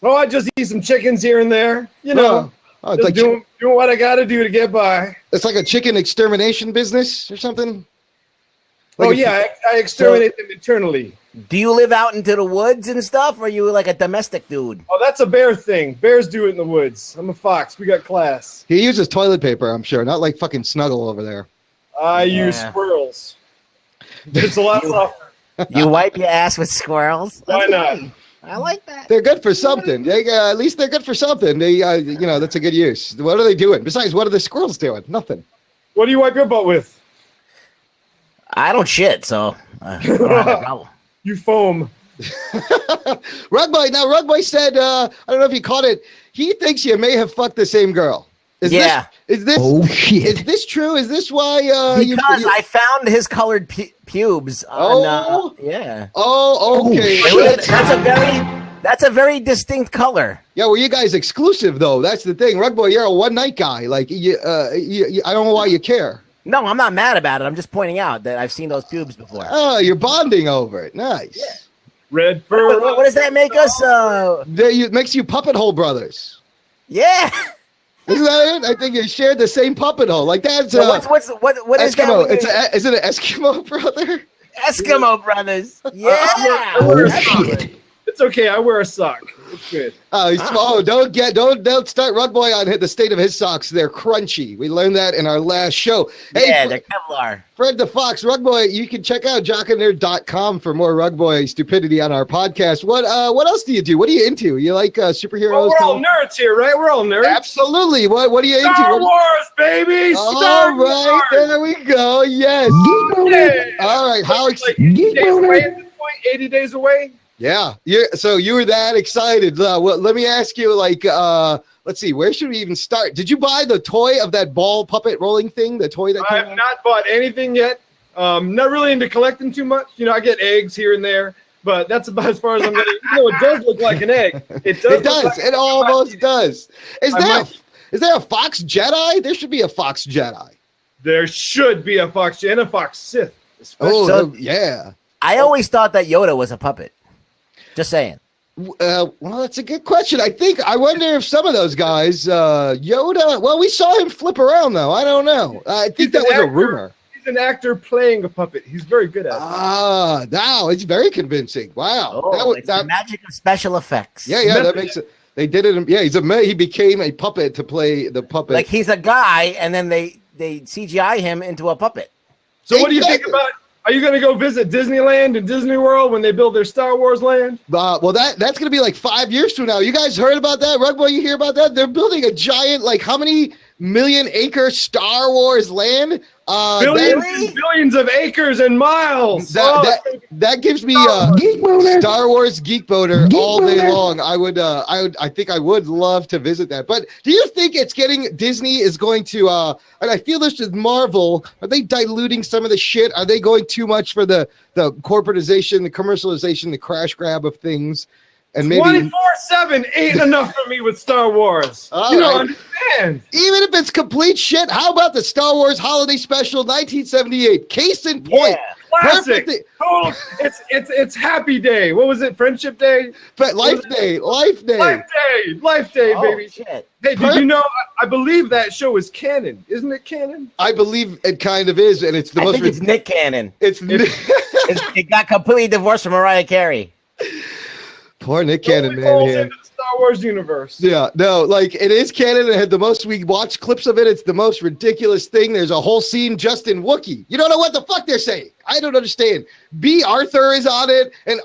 Oh, I just eat some chickens here and there. You know, it's just like doing what I got to do to get by. it's like a chicken extermination business or something. Oh Like yeah, I exterminate them internally. Do you live out into the woods and stuff, or are you like a domestic dude? Oh, that's a bear thing. Bears do it in the woods. I'm a fox. We got class. He uses toilet paper, I'm sure, not like fucking Snuggle over there. I use squirrels. It's a lot softer. You wipe your ass with squirrels? Why not? I like that. They're good for something. At least they're good for something. They, that's a good use. What are they doing? Besides, what are the squirrels doing? Nothing. What do you wipe your butt with? I don't shit, so I don't have a problem. You foam. Rugboy said, I don't know if you caught it. He thinks you may have fucked the same girl. Is this? Oh shit! Is this true? Is this why? Because I found his colored pubes. Yeah. Oh, okay. That's a very distinct color. Yeah, well, you guys exclusive though. That's the thing, Rugboy. You're a one night guy. Like I don't know why you care. No, I'm not mad about it. I'm just pointing out that I've seen those pubes before. Oh, you're bonding over it. Nice. Yeah. Red fur. What does that make us? It makes you puppet hole brothers. Yeah. Isn't that it? I think you shared the same puppet hole. Like that's what is Eskimo. that? Is it an Eskimo brother? Eskimo brothers. Yeah. I it's okay. I wear a sock. It's good. Don't start Rugboy on the state of his socks. They're crunchy. We learned that in our last show. Yeah, they're Kevlar. Fred the Fox, Rugboy, you can check out jockandnerd.com for more Rugboy stupidity on our podcast. What else do you do? What are you into? You like superheroes? Well, we're all nerds here, right? We're all nerds. Absolutely. What are you into? Star Wars, baby! All right, there we go. Yes. Yeah. All right. How excited? 80 days away at this point? 80 days away? Yeah. So you were that excited. Well, let me ask you, let's see, where should we even start? Did you buy the toy of that ball puppet rolling thing? The toy that I have not bought anything yet. Not really into collecting too much. I get eggs here and there, but that's about as far as I'm going to. It does look like an egg. It does. It almost does. Is there a Fox Jedi? There should be a Fox Jedi. There should be a Fox Jedi and a Fox Sith. Yeah. I always thought that Yoda was a puppet. Just saying. Well, that's a good question. I wonder if some of those guys, Yoda. Well, we saw him flip around though. I don't know. I think that was a rumor. He's an actor playing a puppet. He's very good at it. Now it's very convincing. Wow. It's the magic of special effects. Yeah, that makes it. They did it. Yeah, he became a puppet to play the puppet. Like he's a guy, and then they CGI him into a puppet. So what do you think about? Are you going to go visit Disneyland and Disney World when they build their Star Wars land? Well, that's going to be like 5 years from now. You guys heard about that? Rugboy, you hear about that? They're building a giant, how many million-acre Star Wars land? Billions of acres and miles. That gives me Star Wars geek boner all day long. I think I would love to visit that. But do you think Disney is going to and I feel this with Marvel, are they diluting some of the shit? Are they going too much for the corporatization, the commercialization, the crash grab of things? And maybe 24/7 ain't enough for me with Star Wars. You don't understand. Even if it's complete shit, how about the Star Wars Holiday Special 1978? Case in point. Yeah. Classic. Total. It's Happy Day. What was it? Friendship Day? Life Day, baby. Shit. Hey, did you know? I believe that show is canon. Isn't it canon? I believe it kind of is, and it's the most. I think it's Nick Cannon. It got completely divorced from Mariah Carey. Poor Nick Cannon, man. Into the Star Wars universe. Yeah, no, it is canon. It had the most. We watched clips of it. It's the most ridiculous thing. There's a whole scene just in Wookiee. You don't know what the fuck they're saying. I don't understand. B. Arthur is on it, and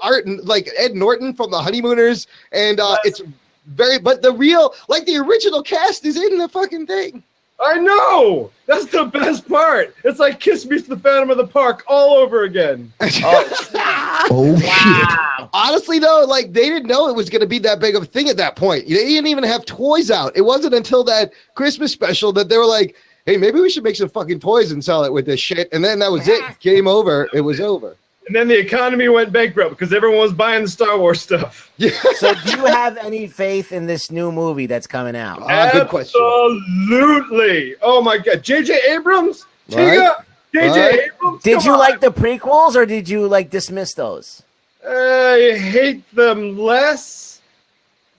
Ed Norton from the Honeymooners, and it's very. But the original cast is in the fucking thing. I know. That's the best part. It's like Kiss Meets the Phantom of the Park all over again. Oh shit! Honestly, though, they didn't know it was going to be that big of a thing at that point. They didn't even have toys out. It wasn't until that Christmas special that they were like, "Hey, maybe we should make some fucking toys and sell it with this shit." And then that was it. Game over. It was over. And then the economy went bankrupt because everyone was buying the Star Wars stuff. Yeah. So, do you have any faith in this new movie that's coming out? Good question. Absolutely. Oh my God, J.J. Abrams. Right. J.J. Abrams. Did you like the prequels or did you dismiss those? I hate them less.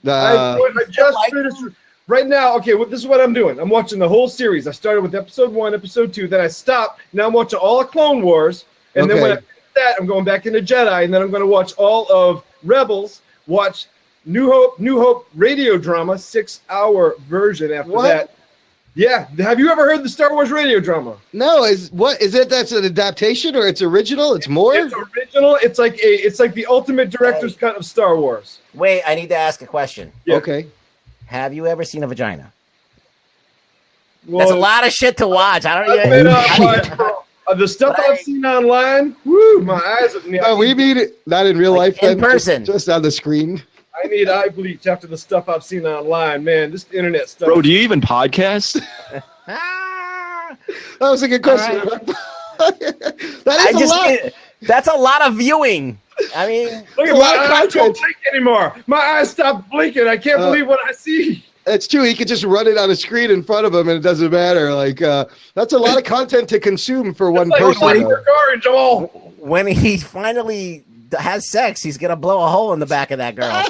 I just finished. Right now, okay, well, this is what I'm doing. I'm watching the whole series. I started with episode 1, episode 2, then I stopped. Now I'm watching all of Clone Wars, and then when I finish that, I'm going back into Jedi, and then I'm going to watch all of Rebels, watch New Hope radio drama, 6-hour version after that. Yeah, have you ever heard the Star Wars radio drama? No, is it? That's an adaptation or it's original? It's more. It's original. It's like the ultimate director's cut of Star Wars. Wait, I need to ask a question. Yeah. Okay. Have you ever seen a vagina? Well, that's a lot of shit to watch. I don't even. The stuff I've seen online, woo, my eyes. We mean it not in real life, in person, just on the screen. I need eye bleach after the stuff I've seen online, man. This internet stuff. Bro, do you even podcast? That was a good question. That is a lot. That's a lot of viewing. I mean, look at my eyes don't blink anymore. My eyes stopped blinking. I can't believe what I see. It's true. He could just run it on a screen in front of him, and it doesn't matter. Like that's a lot of content to consume for one person. When he finally has sex, he's gonna blow a hole in the back of that girl.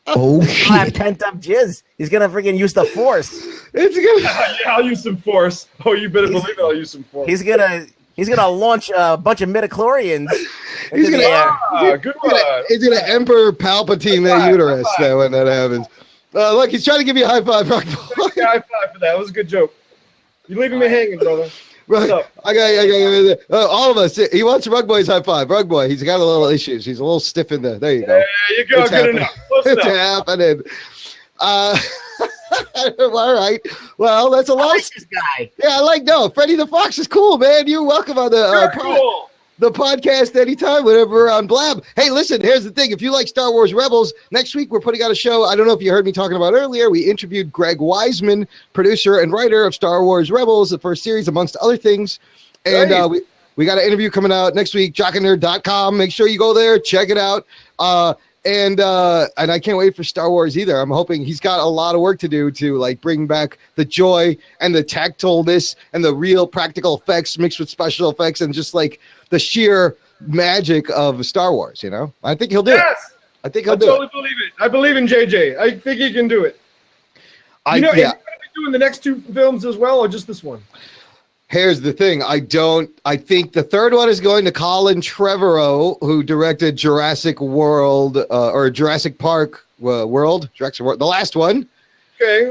Oh, he'll have pent up jizz. He's gonna freaking use the force. It's gonna. Yeah, I'll use some force. Oh, you better believe it. I'll use some force. He's gonna launch a bunch of midichlorians. He's gonna. Good one. He's gonna Emperor Palpatine that uterus when that happens. Look, he's trying to give you a high five, Rugboy. High five for that. That was a good joke. You're leaving me hanging, brother. Right. I got all of us. He wants Rugboy's high five. Rugboy, he's got a little issues. He's a little stiff in there. There you go. There you go. It's good happening. enough. Close it's enough. happening. All right. Well, that's a lot. I like this guy. Yeah, Freddie the Fox is cool, man. You're welcome on the podcast anytime, whenever we're on Blab. Hey, listen, here's the thing. If you like Star Wars Rebels, next week we're putting out a show. I don't know if you heard me talking about earlier. We interviewed Greg Wiseman, producer and writer of Star Wars Rebels, the first series, amongst other things. And we got an interview coming out next week, jockandnerd.com. Make sure you go there, check it out. And I can't wait for Star Wars either. I'm hoping he's got a lot of work to do to like bring back the joy and the tactileness and the real practical effects mixed with special effects and just like the sheer magic of Star Wars, you know? I think he'll do it. I think he'll do totally believe it. I believe in JJ. I think he can do it. Is he going to be doing the next 2 films as well or just this one? Here's the thing. I think the third one is going to Colin Trevorrow, who directed Jurassic World or Jurassic Park World, the last one. Okay.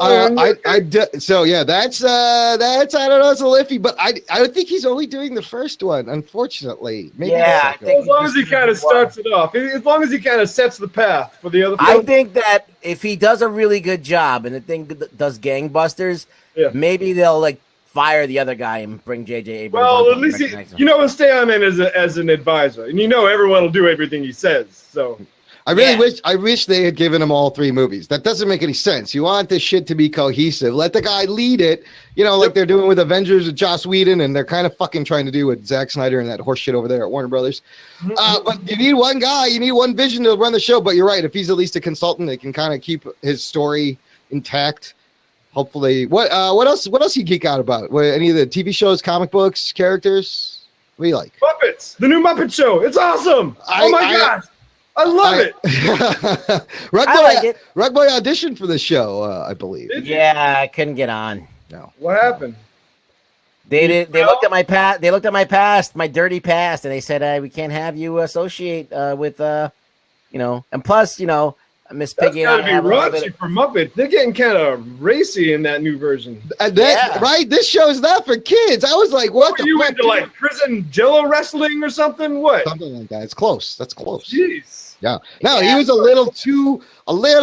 So yeah, that's I don't know, it's a little iffy, but I think he's only doing the first one, unfortunately. Maybe I think as long as he kind of starts it off, as long as he kind of sets the path for the other. I think that if he does a really good job and the thing does gangbusters, maybe they'll like fire the other guy and bring J.J. Abrams. Well, at least he'll stay on in as an advisor, and everyone will do everything he says. So. I wish they had given him all 3 movies. That doesn't make any sense. You want this shit to be cohesive. Let the guy lead it, like they're doing with Avengers with Joss Whedon, and they're kind of fucking trying to do with Zack Snyder and that horse shit over there at Warner Brothers. But you need one guy, you need one vision to run the show. But you're right. If he's at least a consultant, they can kind of keep his story intact. Hopefully. What else you geek out about? Any of the TV shows, comic books, characters? What do you like? Muppets. The new Muppet Show. It's awesome. Oh my gosh. I love it. I like it. Rugboy auditioned for the show, I believe. Yeah, I couldn't get on. No. What happened? They looked at my past. They looked at my past, my dirty past, and they said, "We can't have you associate with, And plus, Miss Piggy and I have a little bit for Muppet. They're getting kind of racy in that new version. Right? This show's not for kids. I was like, what the you fuck? Into like prison Jello wrestling or something? What? Something like that. It's close. That's close. Jeez. Yeah. No, he was a little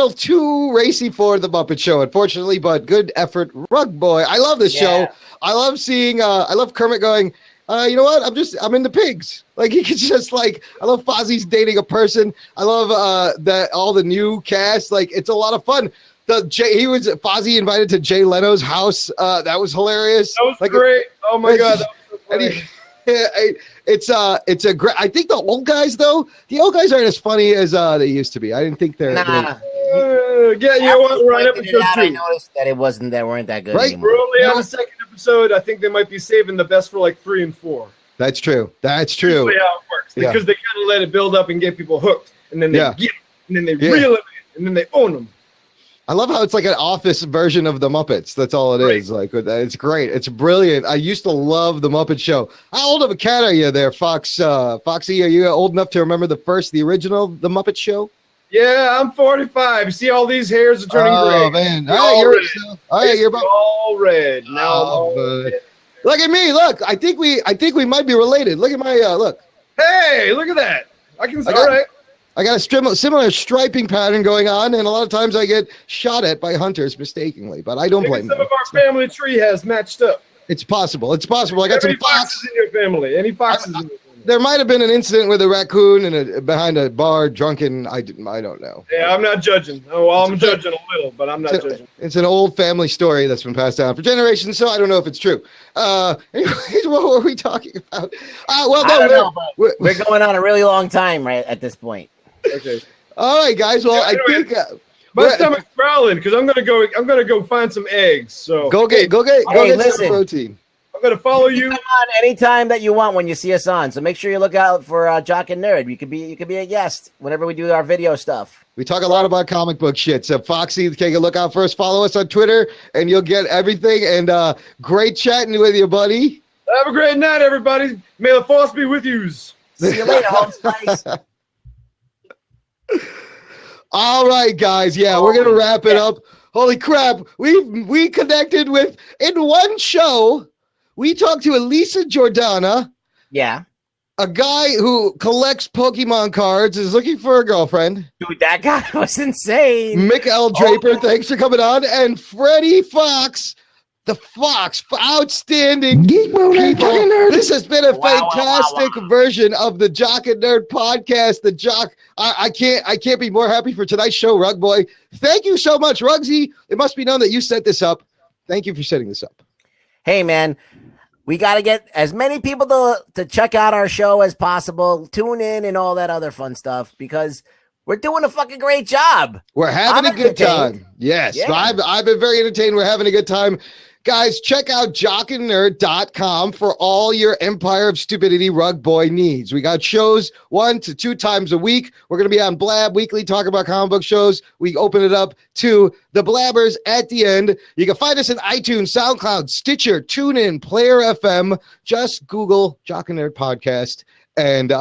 too racy for the Muppet Show, unfortunately, but good effort, Rugboy. I love this show. I love seeing I love Kermit going, you know what? I'm into pigs. Like he could just I love Fozzie's dating a person. I love that all the new cast. Like it's a lot of fun. Fozzie invited to Jay Leno's house. That was hilarious. That was great. Oh my god. That was so funny. It's a great. I think the old guys aren't as funny as they used to be. I didn't think they're. We're on episode 2. I noticed that they weren't that good right? anymore. We're only on the 2nd episode. I think they might be saving the best for 3 and 4. That's true. That's usually how it works because they kind of let it build up and get people hooked, and then they get it, and then they reel it in, and then they own them. I love how it's like an office version of the Muppets. That's all it is. Like, it's great. It's brilliant. I used to love the Muppet Show. How old of a cat are you there, Foxy? Are you old enough to remember the original, the Muppet Show? Yeah, I'm 45. You see all these hairs are turning gray. Oh, man. All right, you're all red. Now I'm all red. Look at me. Look, I think we might be related. Look at my, look. Hey, look at that. All right. I got a similar striping pattern going on, and a lot of times I get shot at by hunters mistakenly, but I don't blame them. Some of our family tree has matched up. It's possible. It's possible. I got some foxes in your family. Any foxes in your family? There might have been an incident with a raccoon and behind a bar, drunken. I don't know. Yeah, I'm not judging. Oh, well, I'm judging a little, but I'm not judging. It's an old family story that's been passed down for generations, so I don't know if it's true. Anyways, what were we talking about? We're going on a really long time right at this point. Okay. All right, guys. Well, I think my stomach's growling because I'm gonna go find some eggs. So go get some protein. I'm gonna follow you. Come on anytime that you want when you see us on. So make sure you look out for Jock and Nerd. You could be a guest whenever we do our video stuff. We talk a lot about comic book shit. So Foxy, take a look out first. Follow us on Twitter, and you'll get everything. And great chatting with you, buddy. Have a great night, everybody. May the force be with you. See you later, Home Slice. All right, guys. Yeah, we're gonna wrap it up. Holy crap! We connected with in one show. We talked to Elisa Jordana. Yeah. A guy who collects Pokemon cards is looking for a girlfriend. Dude, that guy was insane. Mick L. Draper, thanks for coming on. And Freddie Fox, the Fox, outstanding people. This has been a fantastic version of the Jock and Nerd podcast. The Jock, I can't be more happy for tonight's show, Rugboy. Thank you so much, Rugsy. It must be known that you set this up. Thank you for setting this up. Hey, man. We got to get as many people to check out our show as possible, tune in and all that other fun stuff because we're doing a fucking great job. We're having a good time. Yes. Yeah. I've been very entertained. We're having a good time. Guys, check out jockandnerd.com for all your Empire of Stupidity Rug Boy needs. We got shows 1 to 2 times a week. We're going to be on Blab Weekly talking about comic book shows. We open it up to the Blabbers at the end. You can find us on iTunes, SoundCloud, Stitcher, TuneIn, Player FM. Just Google Jock and Nerd Podcast. And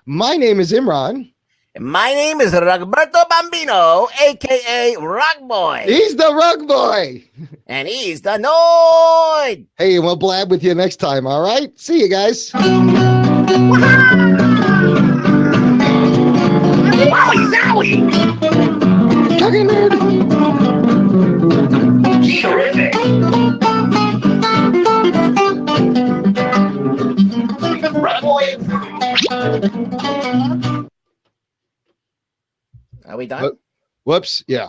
my name is Imran. My name is Rugberto Bambino, a.k.a. Rugboy. He's the Rugboy. And he's the Noid. Hey, we'll blab with you next time, all right? See you guys. Wowie zowie! Talking Nerd. Terrific! Rugboy! Are we done? Whoops. Yeah.